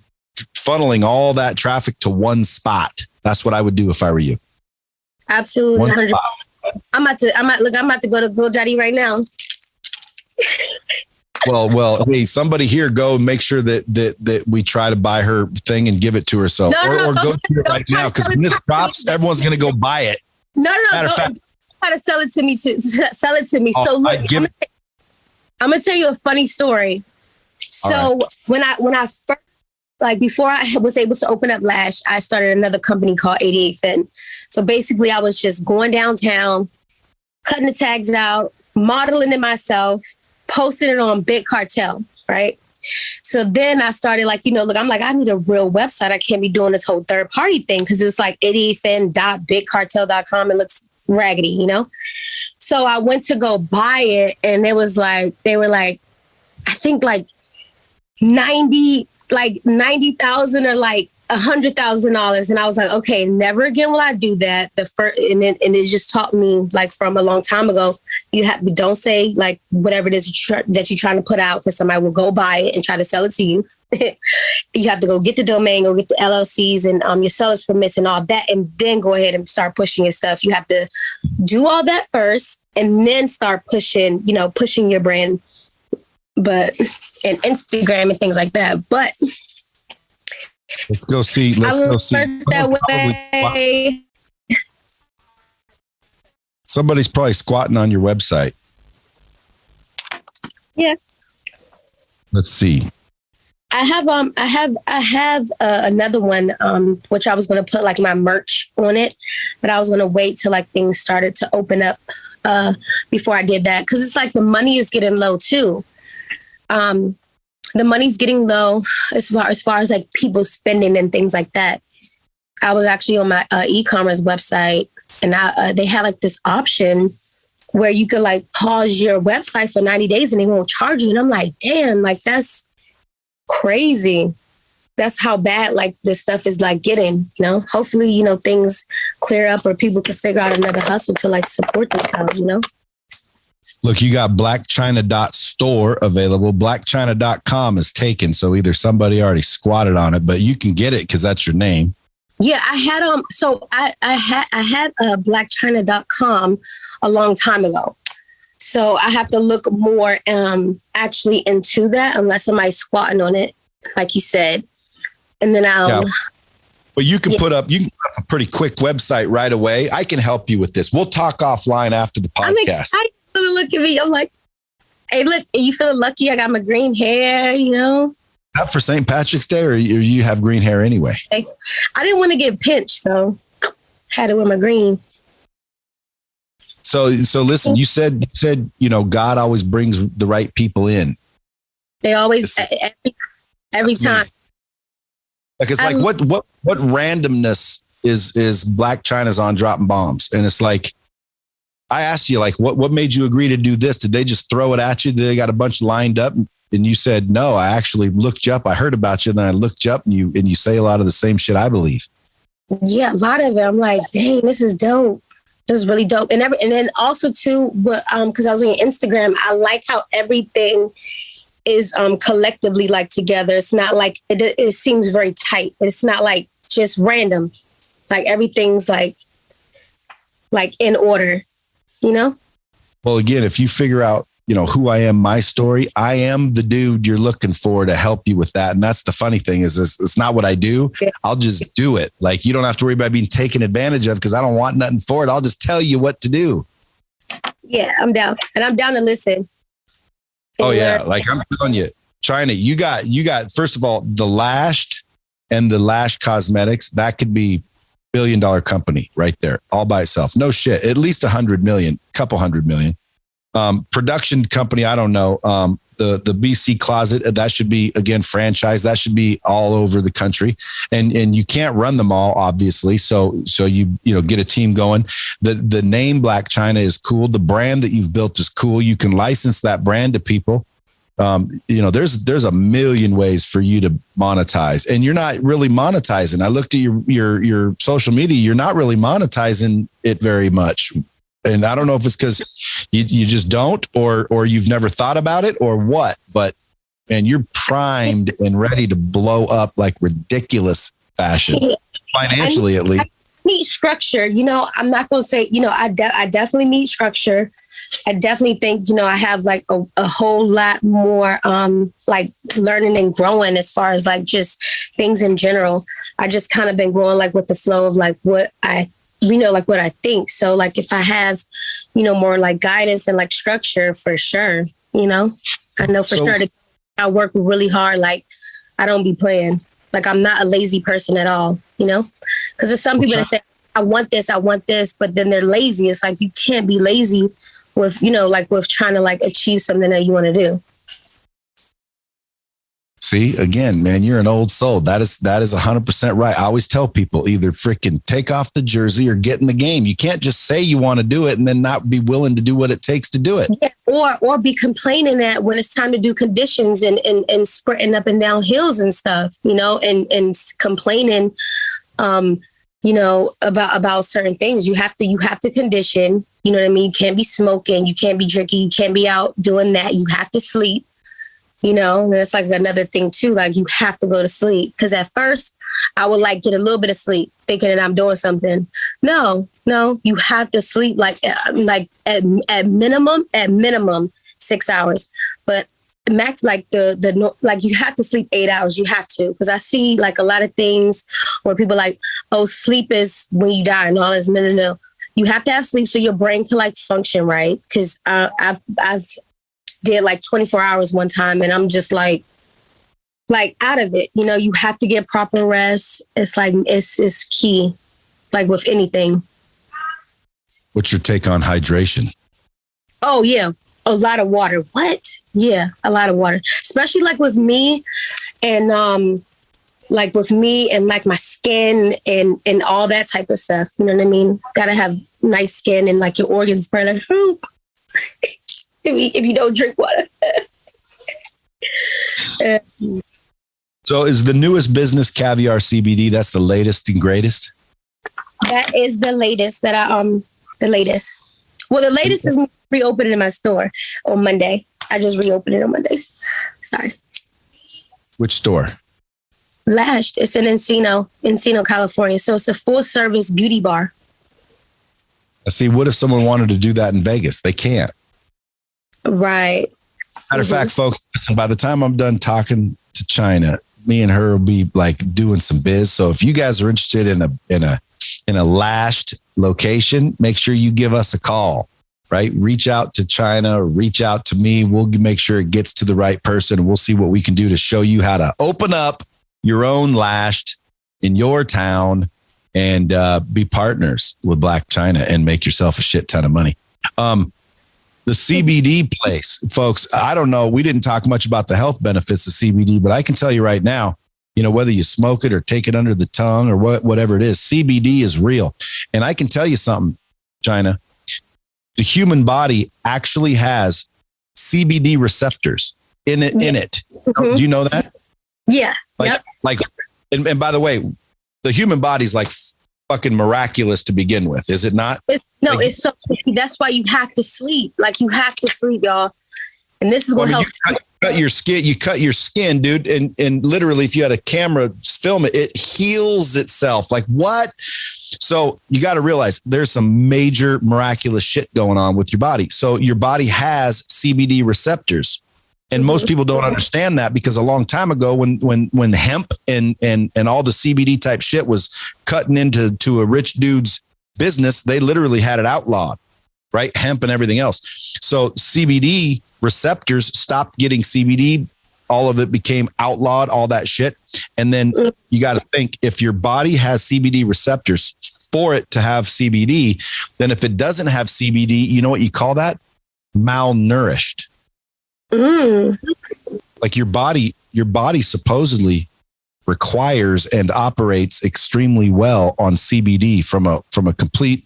funneling all that traffic to one spot. That's what I would do if I were you. Absolutely. 100%. I'm about to go to GoDaddy right now. Well, hey, somebody here, go make sure that we try to buy her thing and give it to her. So, or go to it right now, because when this drops, everyone's going to go buy it. No, try to sell it to me. Sell it to me. So look, I'm gonna tell you a funny story. So when I first, like before I was able to open up Lash, I started another company called 88 Fin. So basically, I was just going downtown, cutting the tags out, modeling it myself, posting it on Big Cartel, right? So then I started I'm like, I need a real website. I can't be doing this whole third party thing because it's like 88fin.bigcartel.com. It looks raggedy, So I went to go buy it, and it was like, they were like, I think like 90,000 or like $100,000. And I was like, okay, never again will I do that. And it just taught me, like, from a long time ago, don't say like whatever it is that you're trying to put out, because somebody will go buy it and try to sell it to you. You have to go get the domain, go get the LLCs and your seller's permits and all that, and then go ahead and start pushing your stuff. You have to do all that first and then start pushing your brand, and Instagram and things like that. But let's go see. That way. Somebody's probably squatting on your website. Yeah. Let's see. I have another one, which I was going to put like my merch on it, but I was going to wait till like things started to open up before I did that. Cause it's like the money is getting low too. The money's getting low as far as like people spending and things like that. I was actually on my e-commerce website, and they have like this option where you could like pause your website for 90 days and they won't charge you. And I'm like, damn, like that's crazy. That's how bad like this stuff is like getting, hopefully, things clear up or people can figure out another hustle to like support themselves, Look, you got blackchina.store available. Blackchina.com is taken. So either somebody already squatted on it, but you can get it because that's your name. Yeah, I had I had blackchina.com a long time ago. So I have to look more actually into that, unless somebody's squatting on it, like you said. And then But you can put up a pretty quick website right away. I can help you with this. We'll talk offline after the podcast. I'm excited to look at me. I'm like, hey, look, are you feeling lucky? I got my green hair, Not for St. Patrick's Day, or you have green hair anyway? I didn't want to get pinched, so had to wear my green. So listen, you said, God always brings the right people in. They always, every time. Like, it's like, what randomness is Blac Chyna's on dropping bombs? And it's like, I asked you, like, what made you agree to do this? Did they just throw it at you? Did they got a bunch lined up? And you said, no, I actually looked you up. I heard about you. And then I looked you up and you say a lot of the same shit I believe. Yeah, a lot of it. I'm like, dang, this is dope. This is really dope. And then also too, because I was on Instagram, I like how everything is collectively like together. It's not like, it seems very tight. It's not like just random. Like everything's like in order, Well, again, if you figure out, who I am, my story, I am the dude you're looking for to help you with that. And that's the funny thing is it's not what I do. Yeah. I'll just do it. Like, you don't have to worry about being taken advantage of because I don't want nothing for it. I'll just tell you what to do. Yeah, I'm down. And I'm down to listen. Oh yeah. Like I'm telling you, Chyna, you got, first of all, the Lashed and the Lash Cosmetics, that could be $1 billion company right there all by itself. No shit. At least 100 million, couple 100 million. Production company, I don't know. The BC Closet, that should be, again, franchise. That should be all over the country, and you can't run them all, obviously. So you get a team going. The name Blac Chyna is cool. The brand that you've built is cool. You can license that brand to people. There's a million ways for you to monetize, and you're not really monetizing. I looked at your social media. You're not really monetizing it very much. And I don't know if it's because you just don't, or you've never thought about it or what, but and you're primed and ready to blow up like ridiculous fashion, financially at least. I need structure. I'm not going to say, I definitely need structure. I definitely think, I have like a whole lot more like learning and growing as far as like just things in general. I just kind of been growing like with the flow of like what I think. So like if I have, more like guidance and like structure for sure, I know for sure that I work really hard. Like I don't be playing. Like I'm not a lazy person at all, because there's some people that say, I want this, but then they're lazy. It's like, you can't be lazy with, with trying to like achieve something that you want to do. See, again, man, you're an old soul. That is 100% right. I always tell people either freaking take off the jersey or get in the game. You can't just say you want to do it and then not be willing to do what it takes to do it. Yeah, or be complaining that when it's time to do conditions and sprinting up and down hills and stuff, and complaining, about certain things. You have to condition, you know what I mean? You can't be smoking, you can't be drinking, you can't be out doing that. You have to sleep, and it's like another thing too. Like you have to go to sleep. Cause at first I would like get a little bit of sleep thinking that I'm doing something. No, you have to sleep like at minimum 6 hours, but max like like you have to sleep 8 hours. You have to, because I see like a lot of things where people like, oh, sleep is when you die and all this. No. You have to have sleep so your brain can like function right. Because I've did like 24 hours one time and I'm just like out of it. You have to get proper rest. It's like it's key, like with anything. What's your take on hydration? Oh yeah. A lot of water. What? Yeah, a lot of water. Especially like with me and like my skin and all that type of stuff. You know what I mean? Gotta have nice skin and like your organs burn like whoop. if you don't drink water. So is the newest business Caviar CBD? That's the latest and greatest? That is the latest that the latest. Well, the latest is reopening in my store on Monday. I just reopened it on Monday. Sorry. Which store? Lashed. It's in Encino, California. So it's a full service beauty bar. See, what if someone wanted to do that in Vegas? They can't. Right. Matter of fact, folks, listen, by the time I'm done talking to Chyna, me and her will be like doing some biz. So if you guys are interested in a Lashed location, make sure you give us a call, right? Reach out to Chyna or reach out to me. We'll make sure it gets to the right person and we'll see what we can do to show you how to open up your own Lashed in your town and be partners with Blac Chyna and make yourself a shit ton of money. The CBD place, folks, I don't know. We didn't talk much about the health benefits of CBD, but I can tell you right now, whether you smoke it or take it under the tongue or whatever it is, CBD is real. And I can tell you something, Chyna, the human body actually has CBD receptors in it. Mm-hmm. Do you know that? Yeah. And by the way, the human body's like fucking miraculous to begin with, is it not? It's so. That's why you have to sleep. Like you have to sleep, y'all. And this is going to help. You cut your skin, dude. And literally, if you had a camera, film it, it heals itself. Like what? So you got to realize there's some major miraculous shit going on with your body. So your body has CBD receptors. And most people don't understand that because a long time ago when hemp and all the CBD type shit was cutting into a rich dude's business, they literally had it outlawed, right? Hemp and everything else. So CBD receptors stopped getting CBD. All of it became outlawed, all that shit. And then you got to think, if your body has CBD receptors for it to have CBD, then if it doesn't have CBD, you know what you call that? Malnourished. Like your body supposedly requires and operates extremely well on CBD from a complete,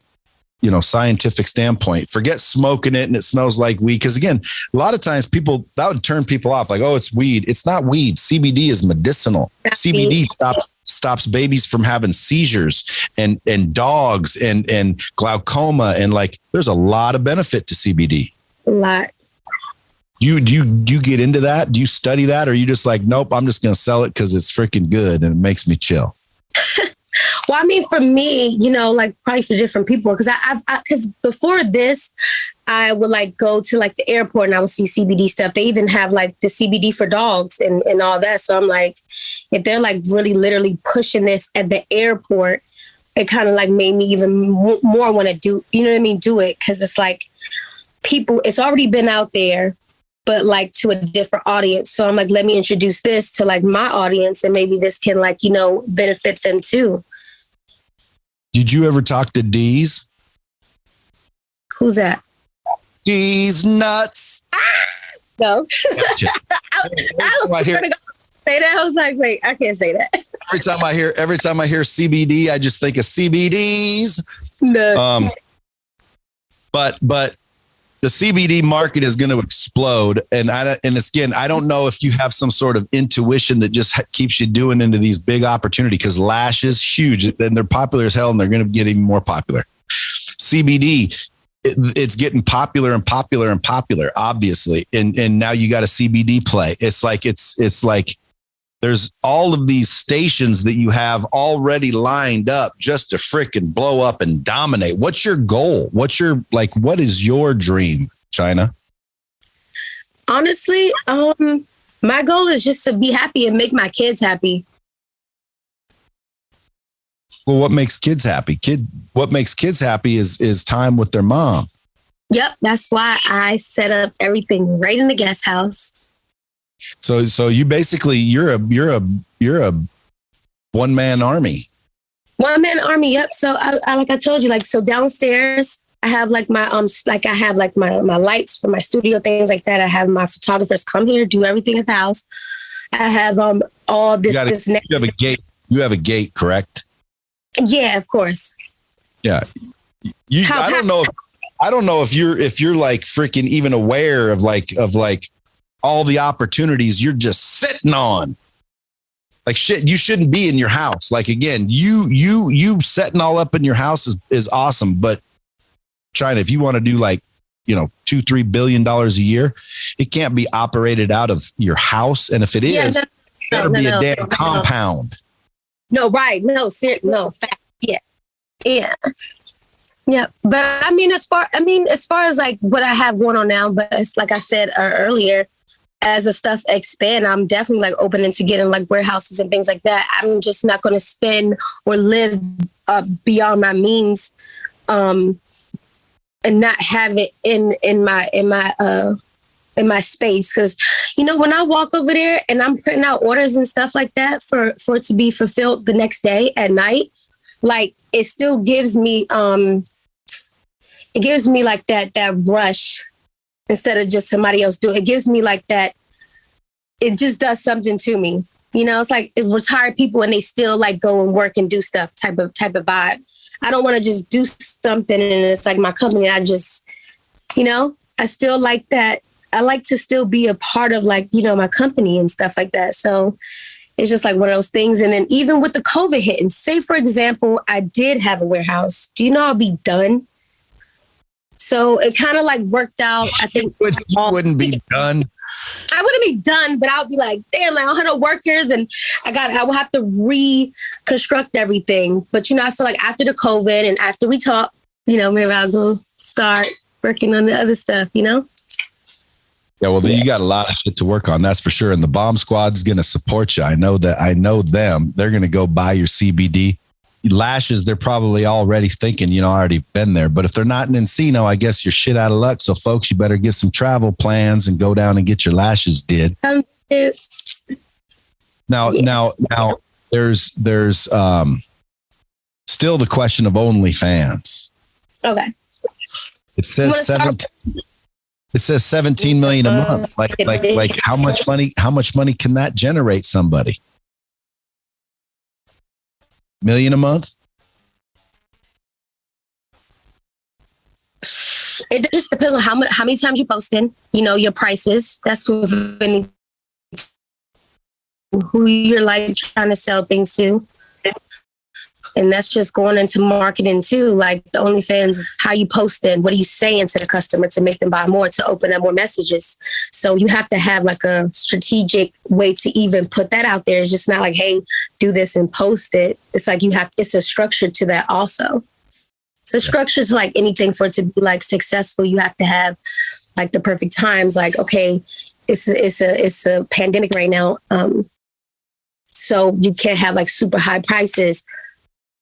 scientific standpoint. Forget smoking it and it smells like weed. Because again, a lot of times that would turn people off. Like, oh, it's weed. It's not weed. CBD is medicinal. CBD stops babies from having seizures and dogs and glaucoma and like there's a lot of benefit to CBD. A lot. Do you get into that? Do you study that? Or are you just like, nope, I'm just going to sell it because it's freaking good and it makes me chill? Well, I mean, for me, you know, like probably for different people, because before this, I would like go to like the airport and I would see CBD stuff. They even have like the CBD for dogs and all that. So I'm like, if they're like really literally pushing this at the airport, it kind of like made me even more want to do, you know what I mean? Do it. Cause it's like people, it's already been out there, but like to a different audience. So I'm like, let me introduce this to like my audience and maybe this can like, you know, benefit them too. Did you ever talk to D's? Who's that? D's nuts. No. Gotcha. I was going to say that. I was like, wait, I can't say that. Every time I hear CBD, I just think of CBDs. No. But the CBD market is going to explode. And again, I don't know if you have some sort of intuition that just keeps you doing into these big opportunities, because Lash is huge and they're popular as hell and they're going to get even more popular. CBD, it's getting popular and popular and popular, obviously. And now you got a CBD play. It's like there's all of these stations that you have already lined up just to frickin' blow up and dominate. What's your goal? What is your dream, Chyna? Honestly, my goal is just to be happy and make my kids happy. Well, what makes kids happy? What makes kids happy is time with their mom. Yep, that's why I set up everything right in the guest house. So you basically you're a one-man army. One-man army. Yep. So I like I told you, like, so downstairs I have like my my lights for my studio, things like that. I have my photographers come here, do everything at the house. I have all this. You have a gate. You have a gate, correct? Yeah, of course. Yeah. I don't know if you're like freaking even aware of like all the opportunities you're just sitting on. Like shit, you shouldn't be in your house. Like again, you setting all up in your house is awesome. But Chyna, if you want to do like, you know, $2-3 billion a year, it can't be operated out of your house. And if it is, it better be a damn compound. No, right. No, fact. Yeah. Yeah. Yeah. But I mean, as far as like what I have going on now, but it's like I said earlier, as the stuff expand, I'm definitely like open into getting like warehouses and things like that. I'm just not going to spend or live beyond my means, and not have it in my space. Because, you know, when I walk over there and I'm putting out orders and stuff like that for it to be fulfilled the next day at night, like it still gives me like that rush. Instead of just somebody else do it. It gives me like that. It just does something to me. You know, it's like retired people and they still like go and work and do stuff type of vibe. I don't want to just do something and it's like my company. I just, you know, I still like that. I like to still be a part of like, you know, my company and stuff like that. So it's just like one of those things. And then even with the COVID hitting, say for example, I did have a warehouse. Do you know I'll be done? So it kind of like worked out. I think you wouldn't be done. I wouldn't be done, but I'll be like, damn, like I don't have no workers and I will have to reconstruct everything. But, you know, I feel like after the COVID and after we talk, you know, maybe I'll go start working on the other stuff, you know? Yeah, well, then you got a lot of shit to work on. That's for sure. And the bomb squad's going to support you. I know them. They're going to go buy your CBD. Lashes, they're probably already thinking, you know, I already been there. But if they're not in Encino, I guess you're shit out of luck. So, folks, you better get some travel plans and go down and get your lashes did. Now, there's still the question of OnlyFans. Okay. It says 17 million a month. Like how much money can that generate somebody? $1 million a month? It just depends on how many times you post in, you know, your prices. That's who you're like trying to sell things to. And that's just going into marketing too. Like the OnlyFans, how you posting, what are you saying to the customer to make them buy more, to open up more messages. So you have to have like a strategic way to even put that out there. It's just not like, hey, do this and post it. It's like it's a structure to that also. It's a structure to like anything. For it to be like successful, you have to have like the perfect times. Like, okay, it's a pandemic right now. So you can't have like super high prices.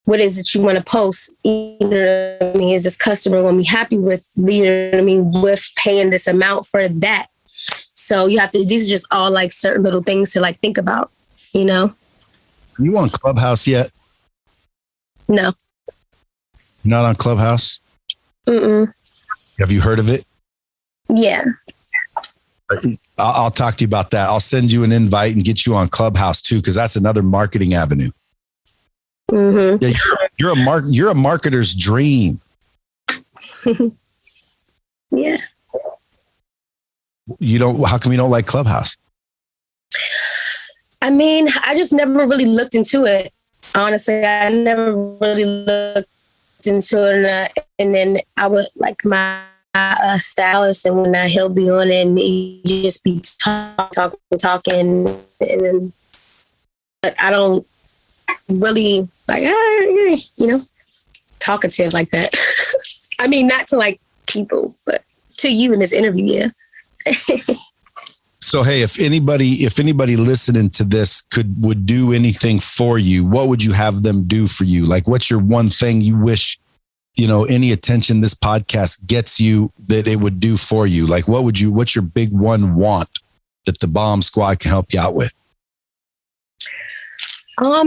What is it you want to post? You know what I mean? Is this customer going to be happy with, you know what I mean, with paying this amount for that? So you have to, these are just all like certain little things to like think about, you know? You on Clubhouse yet? No. Not on Clubhouse? Mm-mm. Have you heard of it? Yeah. I'll talk to you about that. I'll send you an invite and get you on Clubhouse too, because that's another marketing avenue. Mm-hmm. Yeah, you're a marketer's dream. Yeah. How come you don't like Clubhouse? I mean, I just never really looked into it. Honestly, I never really looked into it. And then I would like my stylist, and when he'll be on it and he just be talking. And then, but I don't really like, you know, talkative like that. I mean, not to like people, but to you in this interview, yeah. So, hey, if anybody listening to this would do anything for you, what would you have them do for you? Like, what's your one thing you wish, you know, any attention this podcast gets you that it would do for you? Like, what's your big one want that the Bomb Squad can help you out with? A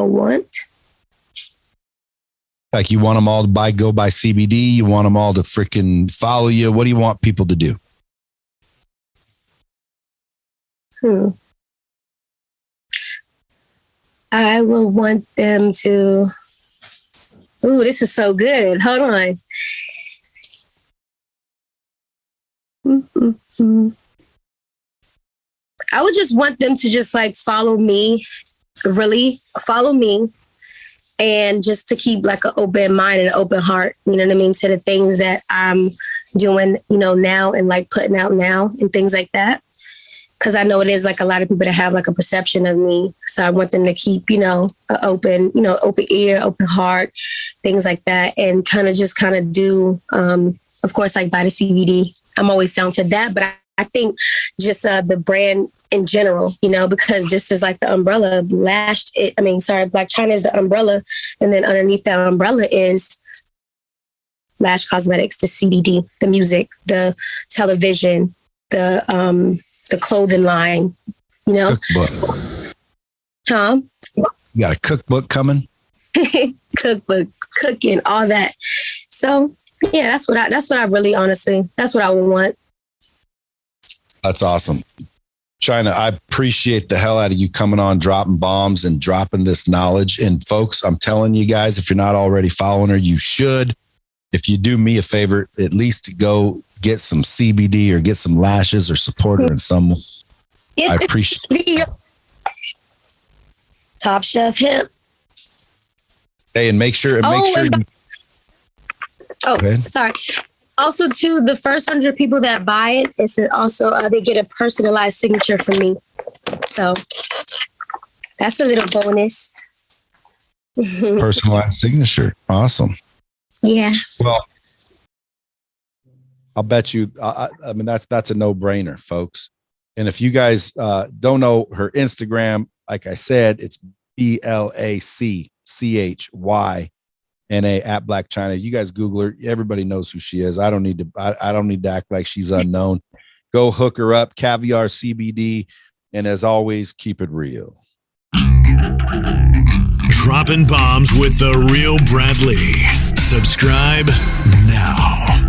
want? Like, you want them all to go buy CBD? You want them all to freaking follow you? What do you want people to do? I will want them to... Ooh, this is so good. Hold on. Mm-hmm. I would just want them to just like follow me, really follow me, and just to keep like an open mind and an open heart, you know what I mean, to the things that I'm doing, you know, now and like putting out now and things like that. Because I know it is like a lot of people that have like a perception of me. So I want them to keep, you know, open ear, open heart, things like that. And kind of do, of course, like buy the CBD. I'm always down for that. But I think just the brand in general, you know, because this is like the umbrella. Lashed. Blac Chyna is the umbrella. And then underneath that umbrella is Lash Cosmetics, the CBD, the music, the television, the clothing line, you know. Cookbook. Huh? You got a cookbook coming? Cookbook, cooking, all that. So yeah, that's what I really, honestly, that's what I would want. That's awesome. Chyna, I appreciate the hell out of you coming on, dropping bombs and dropping this knowledge. And folks, I'm telling you guys, if you're not already following her, you should. If you do me a favor, at least go get some CBD or get some lashes or support her in some way. I appreciate it. Top Chef Hemp. Hey, and make sure. Sorry. Also, too, the first 100 people that buy it, it's also they get a personalized signature from me. So that's a little bonus. Personalized signature. Awesome. Yeah. Well, I'll bet you. I mean, that's a no-brainer, folks. And if you guys don't know her Instagram, like I said, it's BLACCHYNA at Blac Chyna. You guys Google her. Everybody knows who she is. I don't need to act like she's unknown. Go hook her up. Caviar CBD. And as always, keep it real. Dropping bombs with the real Bradley. Subscribe now.